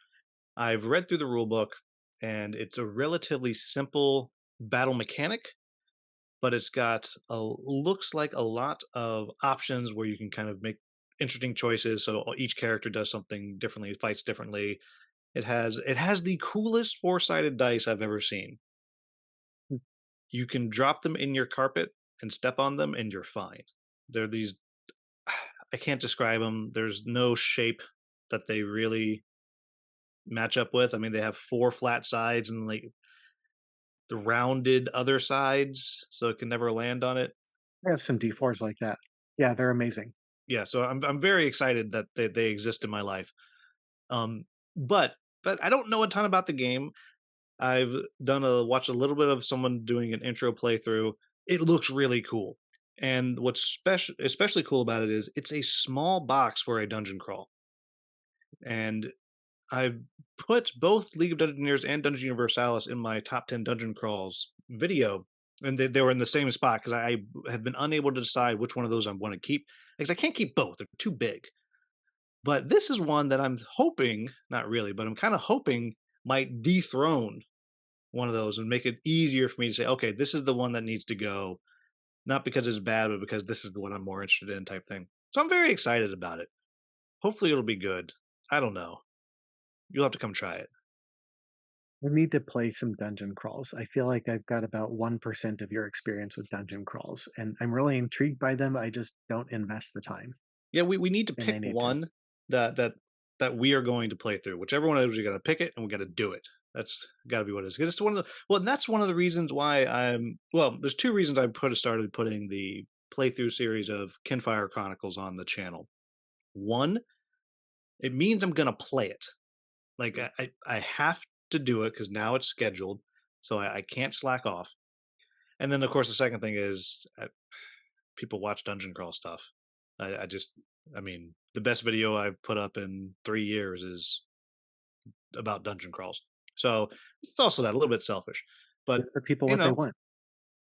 I've read through the rule book, and it's a relatively simple battle mechanic, but it's got looks like a lot of options where you can kind of make interesting choices. So each character does something differently, fights differently. It has the coolest four-sided dice I've ever seen. Mm. You can drop them in your carpet and step on them, and you're fine. They're these I can't describe them. There's no shape that they really match up with. I mean, they have four flat sides and like the rounded other sides, so it can never land on it. I have some D4s like that. Yeah, they're amazing. Yeah, so I'm very excited that they exist in my life. Um, but I don't know a ton about the game. I've watched a little bit of someone doing an intro playthrough. It looks really cool. And what's especially cool about it is it's a small box for a dungeon crawl. And I've put both League of Dungeoneers and Dungeon Universalis in my top 10 dungeon crawls video, and they were in the same spot because I have been unable to decide which one of those I want to keep because I can't keep both; they're too big. But this is one that I'm hoping, not really, but I'm kind of hoping might dethrone one of those and make it easier for me to say, okay, this is the one that needs to go, not because it's bad, but because this is the one I'm more interested in, type thing. So I'm very excited about it. Hopefully, it'll be good. I don't know. You'll have to come try it. I need to play some dungeon crawls. I feel like I've got about 1% of your experience with dungeon crawls, and I'm really intrigued by them. I just don't invest the time, Yeah, we need to and I pick need to. one that that that we are going to play through. Whichever one it is, we gotta pick it and we gotta do it. That's gotta be what it is. 'Cause it's one of the well, and that's one of the reasons why there's two reasons I started putting the playthrough series of Kinfire Chronicles on the channel. One, it means I'm gonna play it. Like I have to do it because now it's scheduled, so I can't slack off. And then of course the second thing is people watch dungeon crawl stuff. I just, I mean, the best video I've put up in 3 years is about dungeon crawls. So it's also that a little bit selfish, but Give the people you what they know, want.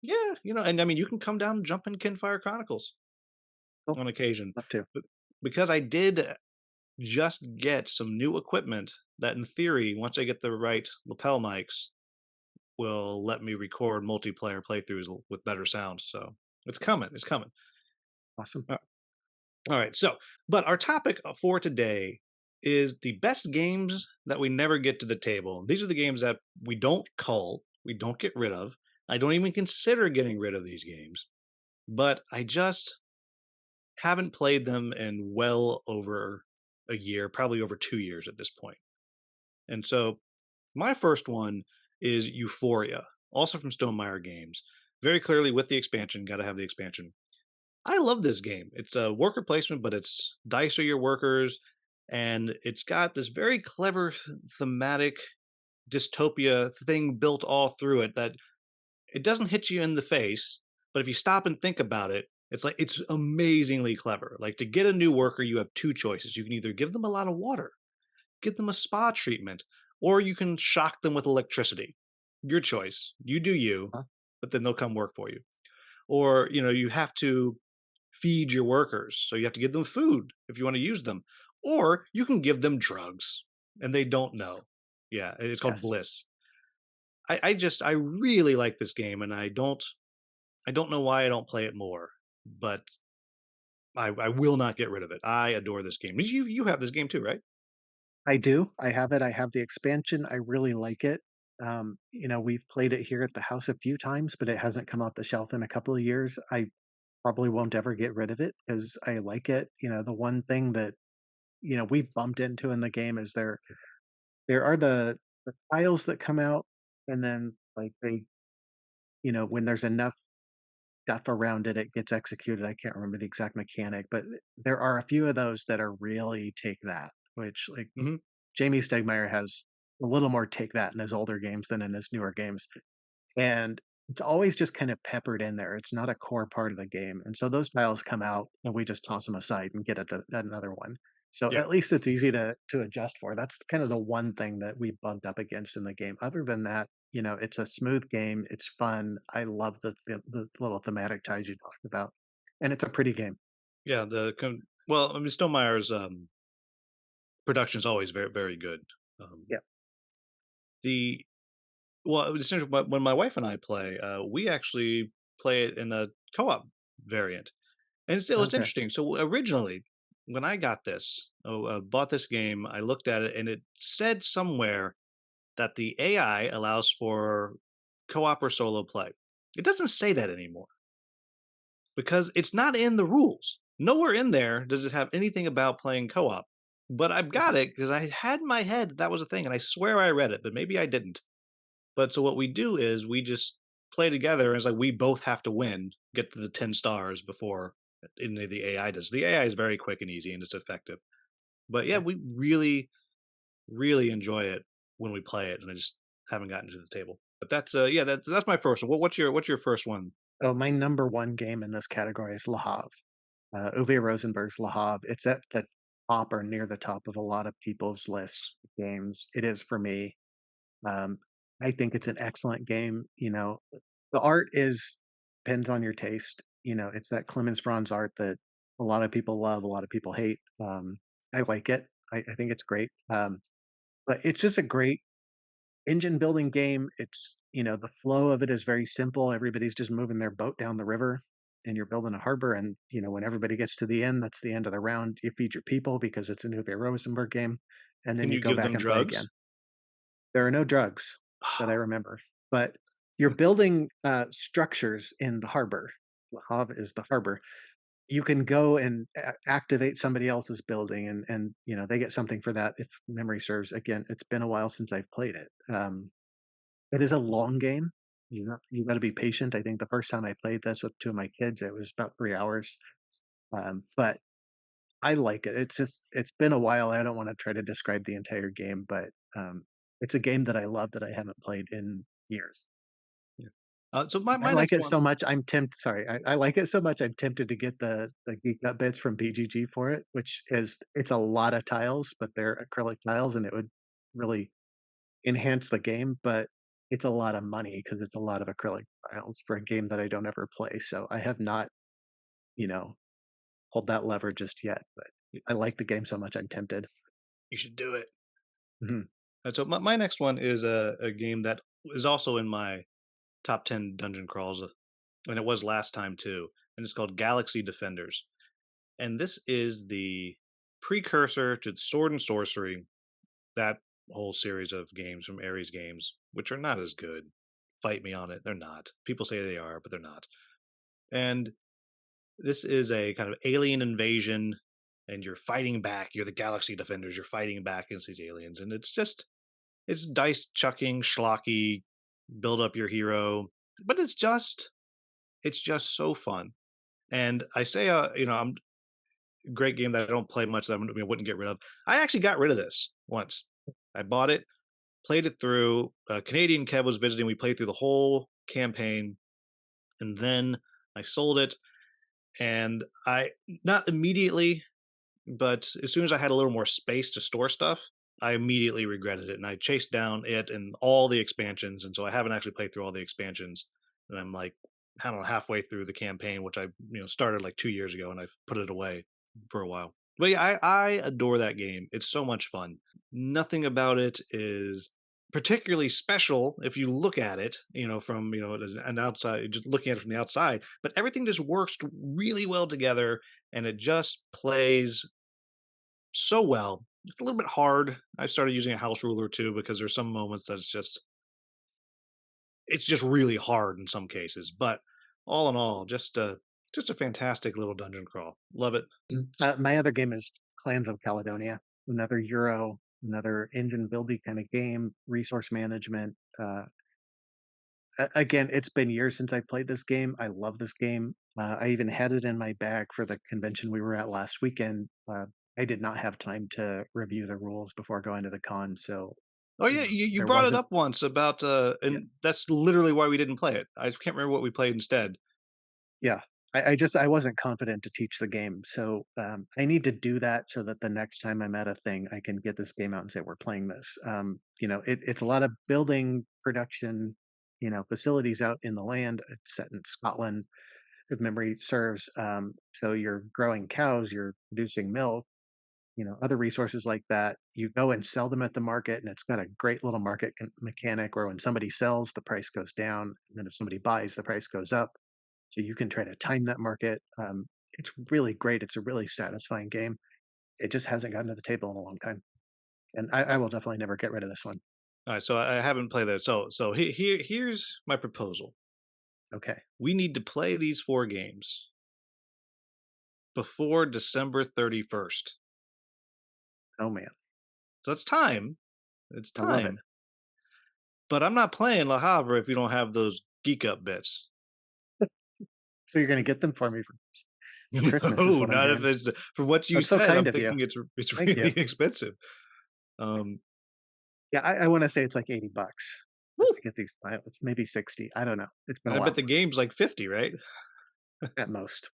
yeah, and I mean, you can come down and jump in Kinfire Chronicles Cool. on occasion, Love to. but because I did just get some new equipment that, in theory, once I get the right lapel mics, will let me record multiplayer playthroughs with better sound. So it's coming. It's coming. Awesome. All right. So, but our topic for today is the best games that we never get to the table. These are the games that we don't cull, we don't get rid of. I don't even consider getting rid of these games, but I just haven't played them in well over a year, probably over 2 years at this point. And so, my first one is Euphoria, also from Stonemaier Games. Very clearly with the expansion, got to have the expansion. I love this game. It's a worker placement, but it's dice are your workers, and it's got this very clever thematic dystopia thing built all through it that it doesn't hit you in the face, but if you stop and think about it, it's like it's amazingly clever. Like to get a new worker, you have two choices. You can either give them a lot of water, give them a spa treatment, or you can shock them with electricity. Your choice. You do you, Huh? but then they'll come work for you. Or, you have to feed your workers. So you have to give them food if you want to use them. Or you can give them drugs and they don't know. Yeah, it's called Yes. bliss. I really like this game and I don't know why I don't play it more, but I will not get rid of it. I adore this game. You have this game too, right? I do. I have it. I have the expansion. I really like it. We've played it here at the house a few times, but it hasn't come off the shelf in a couple of years. I probably won't ever get rid of it because I like it. The one thing that, we've bumped into in the game is there are the tiles that come out and then like when there's enough stuff around it, it gets executed. I can't remember the exact mechanic, but there are a few of those that are really take that, which like Hmm. Jamie Stegmaier has a little more take that in his older games than in his newer games. And it's always just kind of peppered in there. It's not a core part of the game. And so those tiles come out and we just toss them aside and get another one. So Yeah. at least it's easy to adjust for. That's kind of the one thing that we bumped up against in the game. Other than that, it's a smooth game. It's fun. I love the little thematic ties you talked about, and it's a pretty game. Yeah. Well, I mean, Stonemeyer's production is always very, very good. Um, Yeah. the Well, essentially, when my wife and I play, we actually play it in a co-op variant, and it's Okay. interesting. So originally, when I got this, bought this game, I looked at it, and it said somewhere that the AI allows for co-op or solo play. It doesn't say that anymore because it's not in the rules. Nowhere in there does it have anything about playing co-op. But I've got it because I had in my head that was a thing, and I swear I read it, but maybe I didn't. But so what we do is we just play together, and it's like we both have to win, get to the 10 stars before any of the AI does. The AI is very quick and easy, and it's effective. But yeah, Okay. we really, really enjoy it when we play it, and I just haven't gotten to the table. But yeah, that's my first one. What's your first one? Oh, my number one game in this category is Le Havre. Uwe Rosenberg's Le Havre. It's at the top or near the top of a lot of people's lists of games. It is for me. Um, I think it's an excellent game. The art is depends on your taste. It's that Clemens Franz art that a lot of people love, a lot of people hate. I like it. I think it's great. But it's just a great engine building game. The flow of it is very simple. Everybody's just moving their boat down the river and you're building a harbor. And, when everybody gets to the end, that's the end of the round. You feed your people because it's a Uwe Rosenberg game. And then Can you you go give back them and play again. drugs? There are no drugs that I remember, but you're building structures in the harbor. Le Havre is the harbor. You can go and activate somebody else's building, and they get something for that if memory serves. Again, it's been a while since I've played it. It is a long game. You got to be patient. I think the first time I played this with two of my kids, it was about 3 hours. But I like it. It's been a while. I don't want to try to describe the entire game, but it's a game that I love that I haven't played in years. Yeah. So my I my like next it so one. much. I'm tempted. Sorry, I like it so much. I'm tempted to get the geek up bits from BGG for it, which is it's a lot of tiles, but they're acrylic tiles, and it would really enhance the game. But it's a lot of money because it's a lot of acrylic tiles for a game that I don't ever play. So I have not, you know, pulled that lever just yet. But I like the game so much. I'm tempted. You should do it. Mhm. So my next one is a game that is also in my top 10 dungeon crawls, and it was last time too. And it's called Galaxy Defenders. And this is the precursor to Sword and Sorcery, that whole series of games from Ares Games, which are not as good. Fight me on it. They're not. People say they are, but they're not. And this is a kind of alien invasion, and you're fighting back. You're the Galaxy Defenders. You're fighting back against these aliens, and it's dice chucking, schlocky, build up your hero, but it's just so fun. And I say, I'm great game that I don't play much that I wouldn't get rid of. I actually got rid of this once. I bought it. played it through. Canadian Kev was visiting. We played through the whole campaign, and then I sold it. And I not immediately, but as soon as I had a little more space to store stuff, I immediately regretted it, and I chased down it and all the expansions, and so I haven't actually played through all the expansions, and I'm like, I don't know, halfway through the campaign, which I started like 2 years ago, and I've put it away for a while. But yeah, I adore that game. It's so much fun. Nothing about it is particularly special if you look at it, from an outside, just looking at it from the outside. But everything just works really well together, and it just plays so well. It's a little bit hard. I started using a house ruler too because there's some moments that it's just really hard in some cases. But all in all, just a fantastic little dungeon crawl. Love it. My other game is Clans of Caledonia, another Euro, another engine buildy kind of game, resource management. Again, it's been years since I played this game. I love this game. I even had it in my bag for the convention we were at last weekend. I did not have time to review the rules before going to the con, so Oh yeah, you there brought it wasn't. up once about Yeah, and that's literally why we didn't play it. I can't remember what we played instead. yeah. I wasn't confident to teach the game, so I need to do that so that the next time I'm at a thing, I can get this game out and say we're playing this. It's a lot of building production, facilities out in the land. It's set in Scotland, if memory serves. So you're growing cows, you're producing milk, other resources like that. You go and sell them at the market, and it's got a great little market mechanic where when somebody sells, the price goes down, and then if somebody buys, the price goes up. So you can try to time that market. It's really great. It's a really satisfying game. It just hasn't gotten to the table in a long time, and I will definitely never get rid of this one. All right, so I haven't played that. So here's my proposal. Okay. We need to play these 4 games before December 31st. Oh man, So it's time. It's I love it. time. But I'm not playing Le Havre if you don't have those geek up bits. So you're going to get them for me for Christmas, is No, what I'm not if hearing. it's from what you That's so said. kind I'm of you. thinking it's Thank really you. expensive. Um, Yeah, I want to say it's like $80 just woo, to get these files. Maybe 60. I don't know. It's been and a I bet while the game's like 50, right? at most.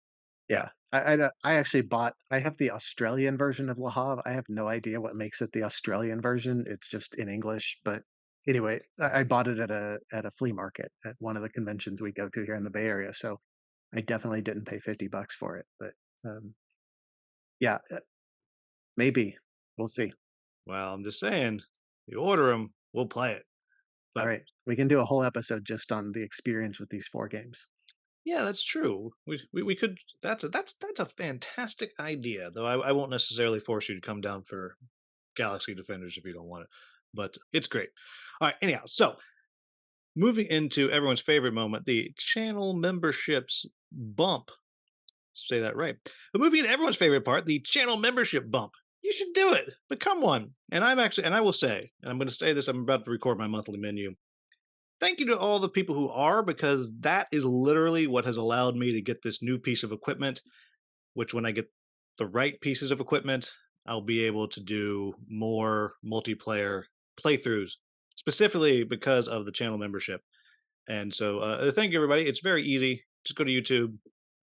Yeah. Yeah. I actually bought. I have the Australian version of Le Havre. I have no idea what makes it the Australian version. It's just in English. But anyway, I bought it at a flea market at one of the conventions we go to here in the Bay Area. So I definitely didn't pay $50 for it. But yeah, maybe we'll see. Well, I'm just saying, you order them, we'll play it. All But right, we can do a whole episode just on the experience with these 4 games. yeah, that's true. We could. That's a fantastic idea. Though I won't necessarily force you to come down for Galaxy Defenders if you don't want it. But it's great. All right. Anyhow, so moving into everyone's favorite moment, the channel memberships bump. Say that right. But moving into everyone's favorite part, the channel membership bump. You should do it. Become one. And I will say, and I'm going to say this, I'm about to record my monthly menu. Thank you to all the people who are, because that is literally what has allowed me to get this new piece of equipment, which when I get the right pieces of equipment, I'll be able to do more multiplayer playthroughs, specifically because of the channel membership. And so, thank you, everybody. It's very easy. Just go to YouTube.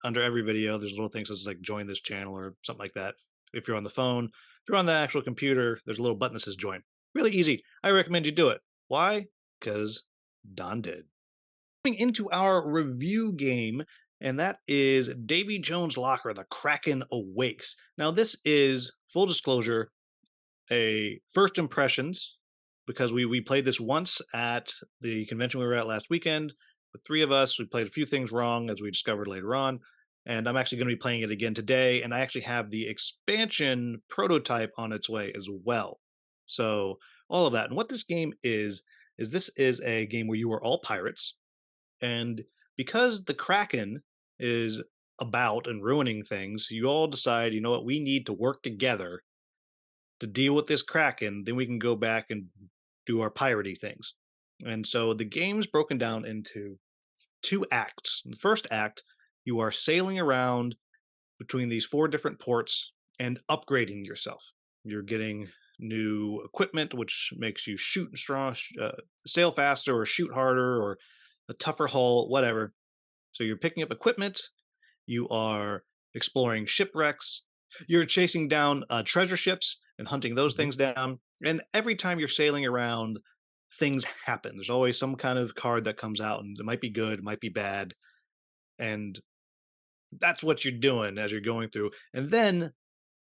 Under every video, there's little things that says like join this channel or something like that. If you're on the phone, if you're on the actual computer, there's a little button that says join. Really easy. I recommend you do it. Why? Because Don did. Moving into our review game, and that is Davy Jones Locker, the Kraken Awakes. Now, this is full disclosure, a first impressions, because we played this once at the convention we were at last weekend. The 3 of us, we played a few things wrong, as we discovered later on. And I'm actually going to be playing it again today. And I actually have the expansion prototype on its way as well. So, all of that. And what this game is this is a game where you are all pirates. And because the Kraken is about and ruining things, you all decide, you know what, we need to work together to deal with this Kraken. Then we can go back and do our piratey things. And so the game's broken down into 2 acts. In the first act, you are sailing around between these 4 different ports and upgrading yourself. You're getting new equipment, which makes you shoot strong, sail faster, or shoot harder, or a tougher hull, whatever. So you're picking up equipment. You are exploring shipwrecks. You're chasing down treasure ships and hunting those Mhm. things down. And every time you're sailing around, things happen. There's always some kind of card that comes out, and it might be good, it might be bad, and that's what you're doing as you're going through. And then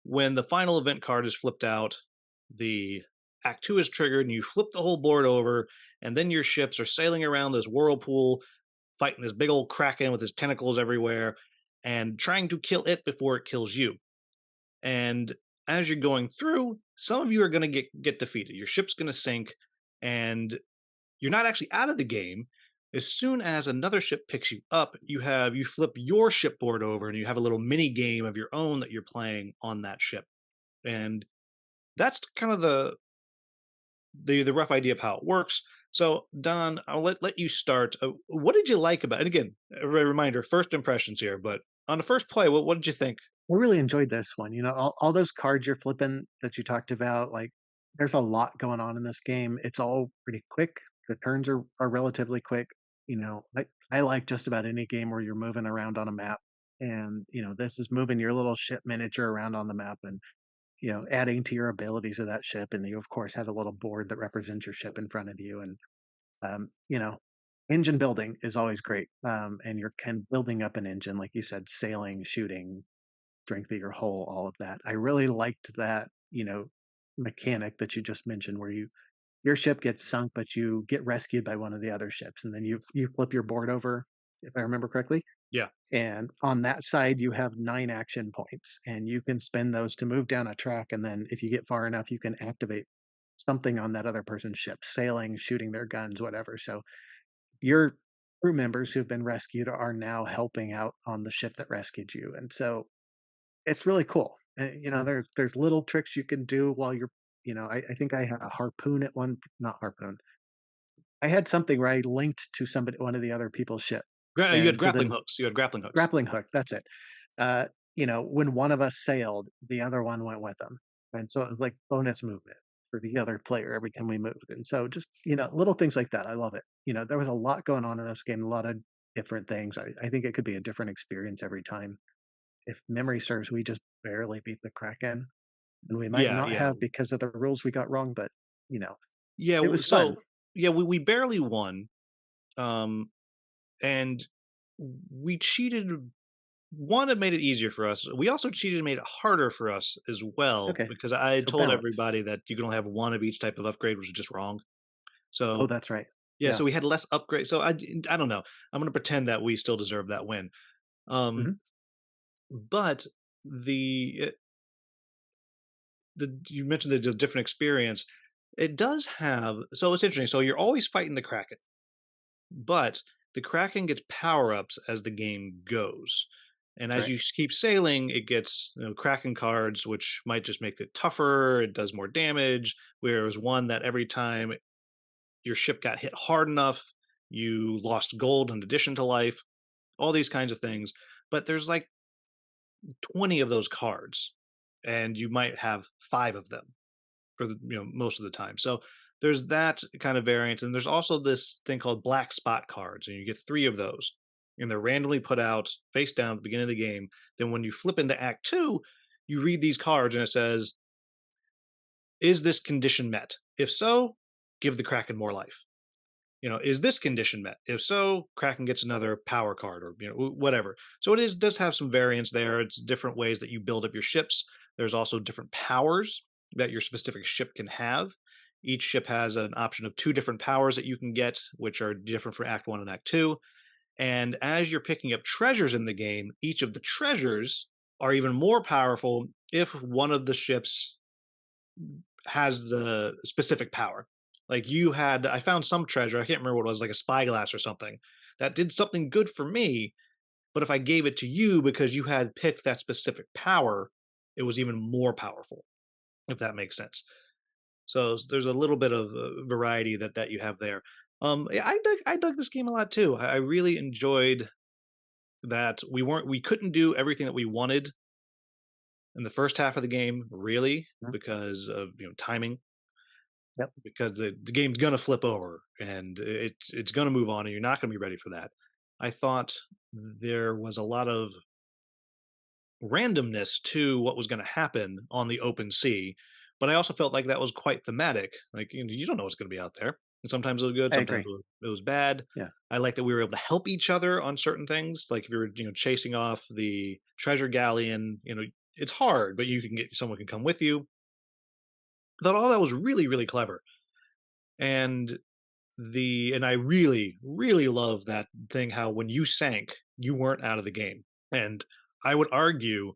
when the final event card is flipped out, the Act 2 is triggered, and you flip the whole board over, and then your ships are sailing around this whirlpool, fighting this big old kraken with his tentacles everywhere, and trying to kill it before it kills you. And as you're going through, some of you are going to get defeated. Your ship's going to sink, and you're not actually out of the game. As soon as another ship picks you up, you flip your shipboard over, and you have a little mini game of your own that you're playing on that ship. And that's kind of the rough idea of how it works. So, Don, I'll let you start. What did you like about it? And again, a reminder, first impressions here, but on the first play, what did you think? I really enjoyed this one, all those cards you're flipping that you talked about, like, there's a lot going on in this game. It's all pretty quick. The turns are relatively quick. I like just about any game where you're moving around on a map, and, this is moving your little ship miniature around on the map and, adding to your abilities of that ship, and you, of course, have a little board that represents your ship in front of you, and, um, you know, engine building is always great, and you're kind of building up an engine, like you said, sailing, shooting, strength of your hull, all of that. I really liked that, mechanic that you just mentioned where your ship gets sunk, but you get rescued by one of the other ships, and then you flip your board over, if I remember correctly. Yeah. And on that side, you have 9 action points, and you can spend those to move down a track, and then if you get far enough, you can activate something on that other person's ship, sailing, shooting their guns, whatever. So your crew members who've been rescued are now helping out on the ship that rescued you, and so it's really cool. There's little tricks you can do while I think I had a harpoon at one not harpoon. I had something where I linked to somebody one of the other people's ship, You had and so grappling then hooks. You had grappling hooks. grappling hook, that's it. When one of us sailed, the other one went with them, and so it was like bonus movement for the other player every time we moved, and so just, little things like that, I love it. There was a lot going on in this game, a lot of different things. I think it could be a different experience every time. If memory serves, we just barely beat the Kraken, and we might Yeah, not yeah. have because of the rules we got wrong, but, you know, Yeah, it was fun. so yeah, we barely won, um, and we cheated. One, it made it easier for us. We also cheated and made it harder for us as well, Okay, because I had so told balance. everybody that you can only have one of each type of upgrade, which is just wrong. Oh, So, that's right. yeah, Yeah. so we had less upgrade. So I don't know. I'm gonna pretend that we still deserve that win. Um, Mhm. but the the you mentioned the different experience. It does have, so it's interesting. So you're always fighting the Kraken, but the Kraken gets power ups as the game goes. And That's as right. you keep sailing, it gets Kraken cards, which might just make it tougher. It does more damage. Whereas one that every time your ship got hit hard enough, you lost gold in addition to life. All these kinds of things. But there's like 20 of those cards, and you might have 5 of them for the most of the time. So there's that kind of variance, and there's also this thing called black spot cards, and you get 3 of those, and they're randomly put out face down at the beginning of the game. Then when you flip into Act 2, you read these cards, and it says, "Is this condition met? If so, give the Kraken more life." Is this condition met? If so, Kraken gets another power card, or whatever. So does have some variance there. It's different ways that you build up your ships. There's also different powers that your specific ship can have. Each ship has an option of 2 different powers that you can get, which are different for Act 1 and Act 2. And as you're picking up treasures in the game, each of the treasures are even more powerful if one of the ships has the specific power. Like I found some treasure, I can't remember what it was, like a spyglass or something, that did something good for me, but if I gave it to you because you had picked that specific power, it was even more powerful, if that makes sense. So there's a little bit of variety that you have there. Yeah, I dug this game a lot too. I really enjoyed that we couldn't do everything that we wanted In the first half of the game, really, Mhm. because of timing, Yep. because the game's gonna flip over and it's gonna move on, and you're not gonna be ready for that. I thought there was a lot of randomness to what was going to happen on the open sea, but I also felt like that was quite thematic. Like you don't know what's going to be out there, and sometimes it was good, I sometimes agree. it was bad. Yeah. I like that we were able to help each other on certain things. Like if you're chasing off the treasure galleon, it's hard, but you can get someone can come with you. I thought all that was really really clever, and I really really love that thing how when you sank, you weren't out of the game, and I would argue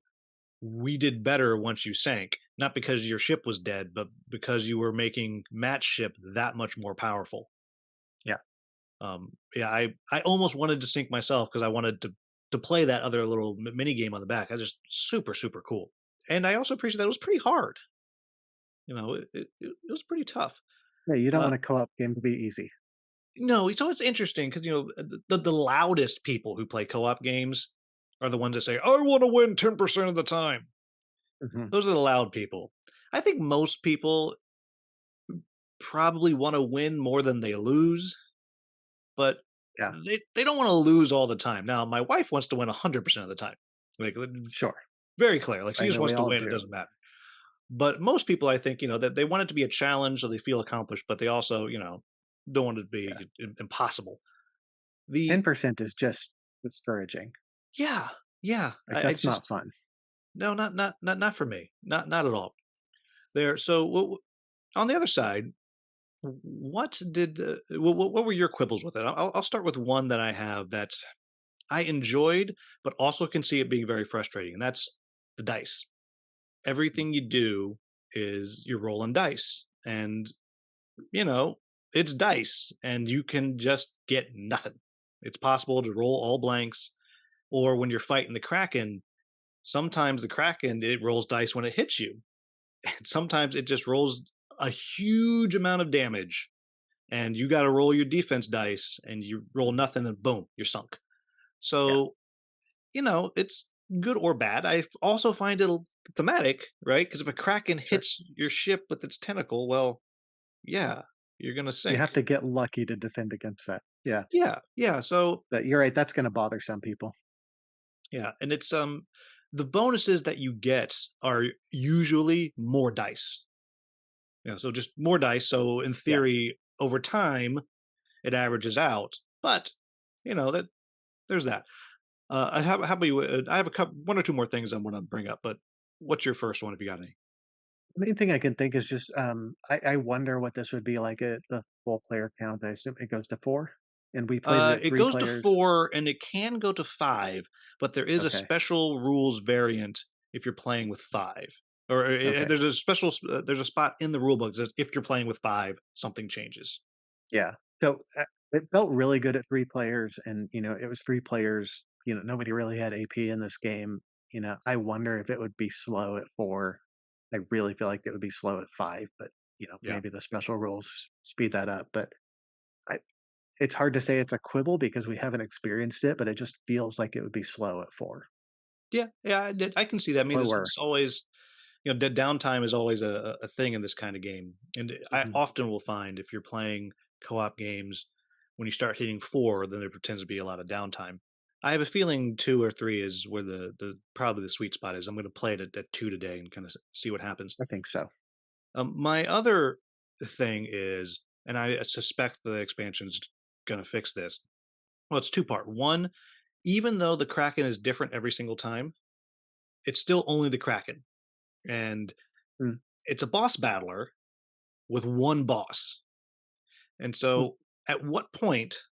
we did better once you sank, not because your ship was dead, but because you were making match ship that much more powerful. Yeah. Yeah, I almost wanted to sink myself because I wanted to play that other little mini game on the back. That's just super super cool, and I also appreciate that it was pretty hard. It was pretty tough. Yeah, you don't Uh, want a co-op game to be easy. no, so it's interesting because the loudest people who play co-op games are the ones that say, "I want to win 10% of the time." Mhm. Those are the loud people. I think most people probably wanna win more than they lose, but Yeah, they don't wanna lose all the time. Now, my wife wants to win 100% of the time. Like, sure. very clear, like, she I just know we wants to all win, it do. doesn't matter. But most people, I think, that they want it to be a challenge so they feel accomplished, but they also, don't want it to Yeah. be impossible. The 10% is just discouraging. Yeah, yeah, Like, I that's not just fun. no, not for me. Not at all. There so, on the other side, what did what were your quibbles with it? I'll start with one that I have that I enjoyed, but also can see it being very frustrating, and that's the dice. Mm. Everything you do is you're rolling dice, and you know it's dice, and you can just get nothing. It's possible to roll all blanks, or when you're fighting the kraken, sometimes the kraken it rolls dice when it hits you, and sometimes it just rolls a huge amount of damage and you got to roll your defense dice and you roll nothing and boom, you're sunk. Yeah, So, it's good or bad. I also find it thematic, right? Because if a kraken sure. hits your ship with its tentacle, well, yeah, you're going to You sink. have to get lucky to defend against that. Yeah, Yeah. Yeah. So, but you're right, that's gonna bother some people. yeah. And it's, the bonuses that you get are usually more dice. So just more dice. So in Yeah. theory, over time, it averages out. But, that there's that. How about you? I have a couple, one or two more things I want to bring up, but what's your first one if you got any? The main thing I can think is just, I wonder what this would be like at the full player count. I assume it goes to 4, and we played it at It 3 goes to players. 4 and it can go to 5, but there is a Okay, special rules variant if you're playing with 5. Or okay. there's a special there's a spot in the rule book that says if you're playing with 5, something changes. Yeah. So, it felt really good at 3 players and, it was 3 players, nobody really had AP in this game. I wonder if it would be slow at 4. I really feel like it would be slow at 5, but, Yeah. maybe the special rules speed that up, but I it's hard to say it's a quibble because we haven't experienced it, but it just feels like it would be slow at 4. Yeah, yeah, I can see that. I mean, Slower. it's always, the downtime is always a thing in this kind of game, and I Mhm. often will find if you're playing co-op games, when you start hitting 4, then there tends to be a lot of downtime. I have a feeling 2 or 3 is where the probably the sweet spot is. I'm going to play it at 2 today and kind of see what happens. I think so. My other thing is, and I suspect the expansion's going to fix this. Well, it's two part. One, even though the Kraken is different every single time, it's still only the Kraken. And Mm, it's a boss battler with one boss. And mm, so at what point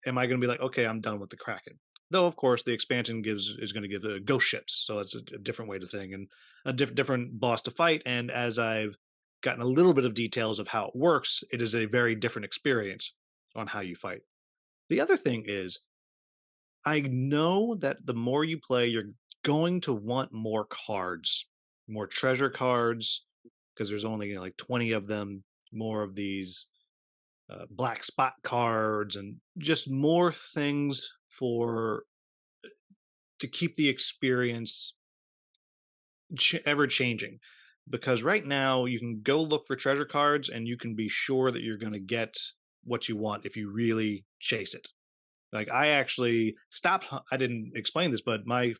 am I going to be like, okay, I'm done with the Kraken? Though, of course, the expansion is going to give ghost ships, so that's a different way to think and a different boss to fight. And as I've gotten a little bit of details of how it works, it is a very different experience on how you fight. The other thing is, I know that the more you play, you're going to want more cards, more treasure cards, because there's only like 20 of them, more of these black spot cards, and just more things for to keep the experience ever changing. Because right now you can go look for treasure cards and you can be sure that you're going to get what you want if you really chase it. Like I actually stopped. I didn't explain this, but my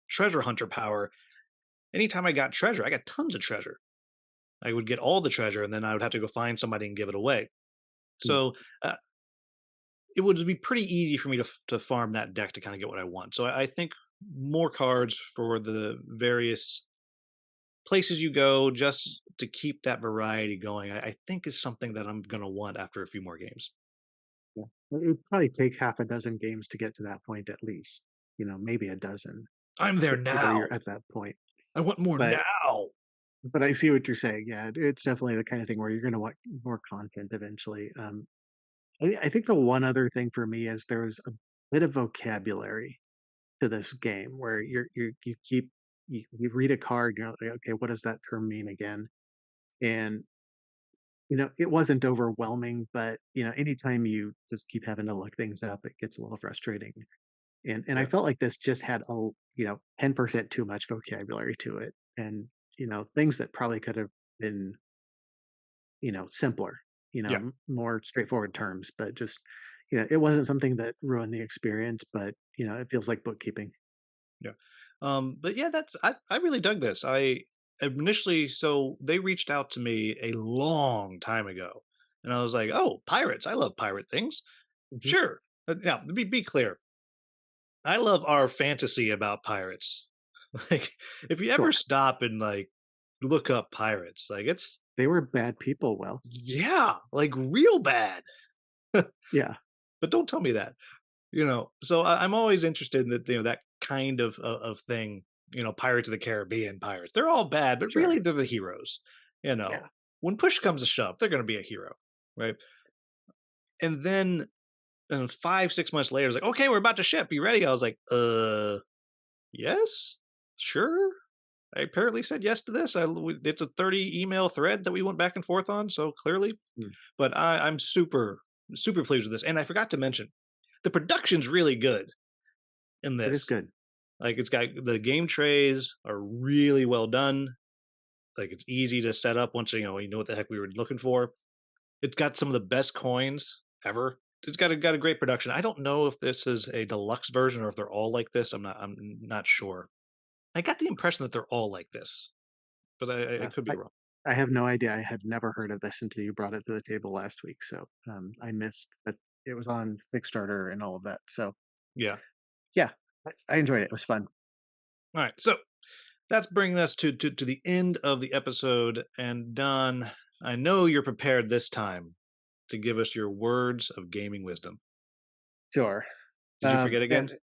treasure hunter power. Anytime I got treasure, I got tons of treasure. I would get all the treasure, and then I would have to go find somebody and give it away. Mm, So it would be pretty easy for me to farm that deck to kind of get what I want. So I think more cards for the various places you go, just to keep that variety going, I think is something that I'm going to want after a few more games. yeah. It would probably take half a dozen games to get to that point at least, maybe a dozen I'm to there get to where now. you're at that point. I want more But now. I see what you're saying. Yeah, it's definitely the kind of thing where you're gonna want more content eventually. I think the one other thing for me is there's a bit of vocabulary to this game where you keep you read a card, you're like, okay, what does that term mean again? And it wasn't overwhelming, but anytime you just keep having to look things up, it gets a little frustrating. And I Yeah, felt like this just had 10% too much vocabulary to it. And things that probably could have been simpler, yeah, more straightforward terms, but just it wasn't something that ruined the experience, but it feels like bookkeeping. yeah. But yeah, I really dug this. I initially so they reached out to me a long time ago, and I was like, "Oh, pirates! I love pirate things. Mhm. Sure." Now, be clear. I love our fantasy about pirates. Like, if you ever Sure. stop and like look up pirates, like it's They were bad people. Well, yeah, like real bad. yeah, But don't tell me that. So I'm always interested in that, that kind of thing. Pirates of the Caribbean pirates. They're all bad, but sure. really they're the heroes. You Yeah. know, when push comes to shove, they're going to be a hero, right? And then 5 6 months later, it's like, okay, we're about to ship. You ready? I was like, yes, sure. I apparently said yes to this. It's a 30 email thread that we went back and forth on, so clearly. Mm. But I'm super pleased with this. And I forgot to mention, the production's really good in It is this. good. Like it's got the game trays are really well done. Like it's easy to set up once you know what the heck we were looking for. It's got some of the best coins ever. It's got a great production. I don't know if this is a deluxe version or if they're all like this. I'm not sure. I got the impression that they're all like this, but I Uh, could be I wrong. I have no idea. I had never heard of this until you brought it to the table last week. So I missed that it was on Kickstarter and all of that. So Yeah. yeah, I enjoyed it. It was fun. All right. So that's bringing us to the end of the episode. And Don, I know you're prepared this time to give us your words of gaming wisdom. Sure. Did you forget again? And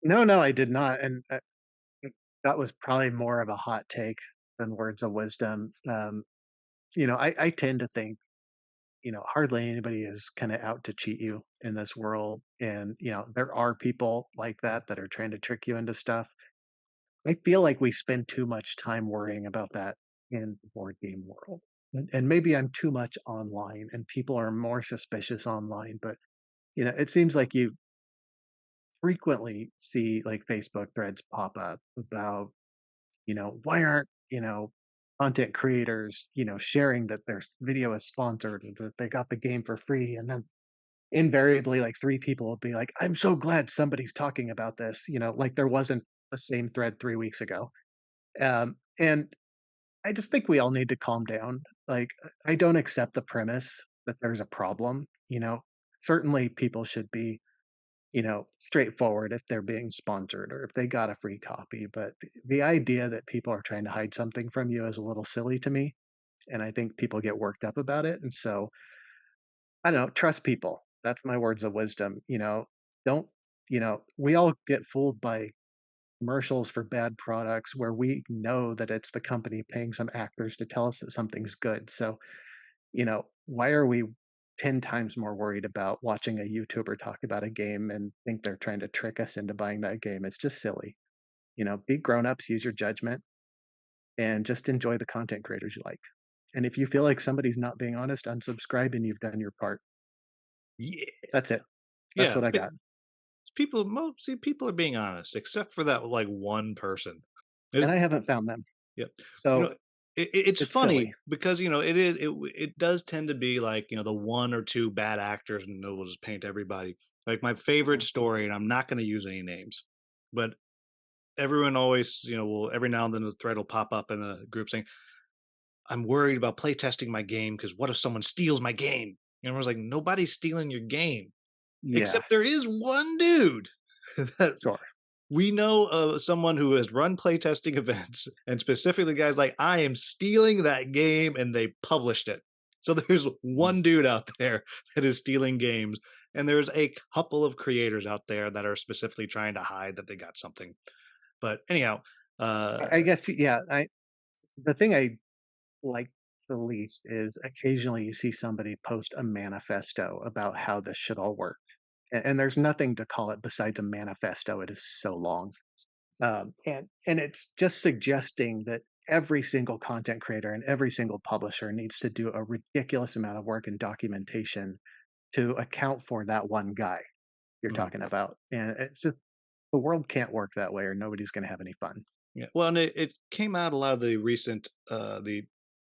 no, no, I did not. And that was probably more of a hot take than words of wisdom. I tend to think, hardly anybody is kind of out to cheat you in this world. And, there are people like that are trying to trick you into stuff. I feel like we spend too much time worrying about that in the board game world. And maybe I'm too much online and people are more suspicious online, but it seems like you frequently see like Facebook threads pop up about, why aren't, content creators, sharing that their video is sponsored or that they got the game for free. And then invariably like three people will be like, I'm so glad somebody's talking about this, like there wasn't the same thread 3 weeks ago. And I just think we all need to calm down. Like, I don't accept the premise that there's a problem. Certainly people should be, straightforward if they're being sponsored or if they got a free copy. But the idea that people are trying to hide something from you is a little silly to me. And I think people get worked up about it. And so I don't know, trust people. That's my words of wisdom. Don't, we all get fooled by commercials for bad products where we know that it's the company paying some actors to tell us that something's good. So, why are we 10 times more worried about watching a YouTuber talk about a game and think they're trying to trick us into buying that game? It's just silly. Be grown-ups, use your judgment, and just enjoy the content creators you like. And if you feel like somebody's not being honest, unsubscribe and you've done your part. Yeah. That's it. That's Yeah. what I got. People are being honest, except for that like one person. And There's I haven't found them. Yep. You know, So it's it's silly. funny because, you know, it does tend to be like, you know, the 1 or 2 bad actors and they'll just paint everybody. Like my favorite Mhm. story, and I'm not gonna use any names, but everyone always, you know, will every now and then a thread will pop up in a group saying, "I'm worried about play testing my game because what if someone steals my game?" And everyone's like, "Nobody's stealing your game." Yeah, Except there is one dude that sure. we know of someone who has run playtesting events, and specifically guys like, "I am stealing that game," and they published it. So there's Mm. one dude out there that is stealing games, and there's a couple of creators out there that are specifically trying to hide that they got something. But anyhow, I guess, yeah, I the thing I like the least is occasionally you see somebody post a manifesto about how this should all work, and there's nothing to call it besides a manifesto. It is so long, and it's just suggesting that every single content creator and every single publisher needs to do a ridiculous amount of work and documentation to account for that one guy you're mhm. talking about, and it's just the world can't work that way, or nobody's going to have any fun. Yeah, well, and it came out a lot of the recent, the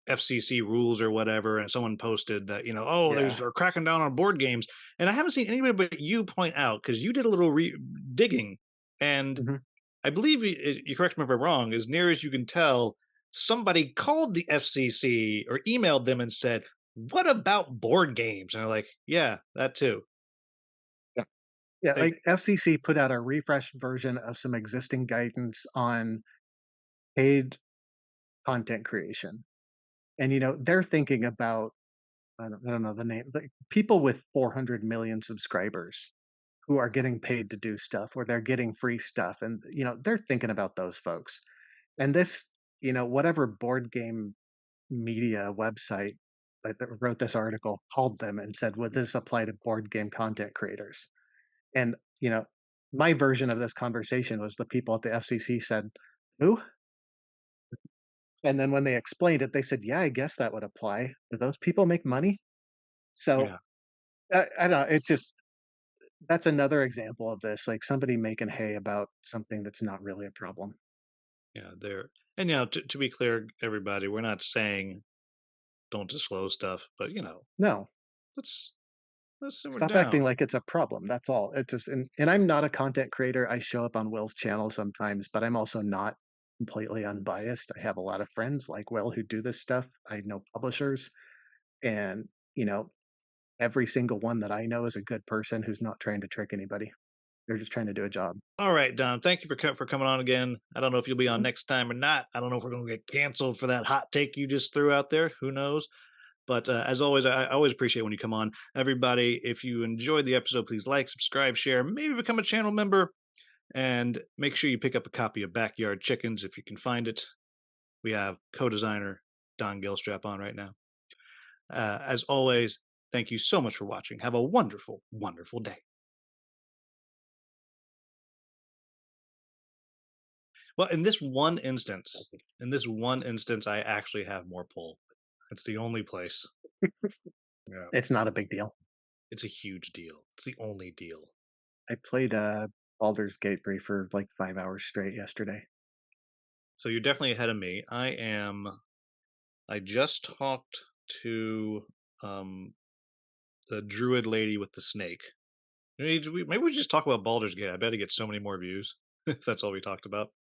FCC rules or whatever, and someone posted that, you know, "Oh, there's Yeah. they're cracking down on board games," and I haven't seen anybody but you point out because you did a little digging, and Mhm. I believe you correct me if I'm wrong, as near as you can tell, somebody called the FCC or emailed them and said, "What about board games?" And they're like, "Yeah, that too." Yeah, Like, like FCC put out a refreshed version of some existing guidance on paid content creation. And they're thinking about I don't know the name, like people with 400 million subscribers who are getting paid to do stuff or they're getting free stuff and they're thinking about those folks. And this, whatever board game media website that wrote this article called them and said, "Would this apply to board game content creators?" And, my version of this conversation was the people at the FCC said, "Who?" And then when they explained it, they said, "Yeah, I guess that would apply. Do those people make money?" So, yeah, I don't know, it just that's another example of this, like somebody making hay about something that's not really a problem. yeah, there and, you know, to be clear, everybody, we're not saying don't disclose stuff, but, you know, No, let's simmer stop acting down. like it's a problem, that's all. It just and I'm not a content creator, I show up on Will's channel sometimes, but I'm also not completely unbiased. I have a lot of friends like Will who do this stuff. I know publishers and, you know, every single one that I know is a good person who's not trying to trick anybody. They're just trying to do a job. All right, Don. Thank you for for coming on again. I don't know if you'll be on Mhm. next time or not. I don't know if we're going to get canceled for that hot take you just threw out there. Who knows? But as always, I always appreciate when you come on. Everybody, if you enjoyed the episode, please like, subscribe, share, maybe become a channel member, and make sure you pick up a copy of Backyard Chickens if you can find it. We have co-designer Don Gilstrap on right now. As always, thank you so much for watching. Have a wonderful, wonderful day. Well, in this one instance, I actually have more pull. It's the only place. Yeah. It's not a big deal. It's a huge deal. It's the only deal. I played Baldur's Gate 3 for like 5 hours straight yesterday. So you're definitely ahead of me. I just talked to um the druid lady with the snake. Maybe we just talk about Baldur's Gate. I bet it gets so many more views if that's all we talked about.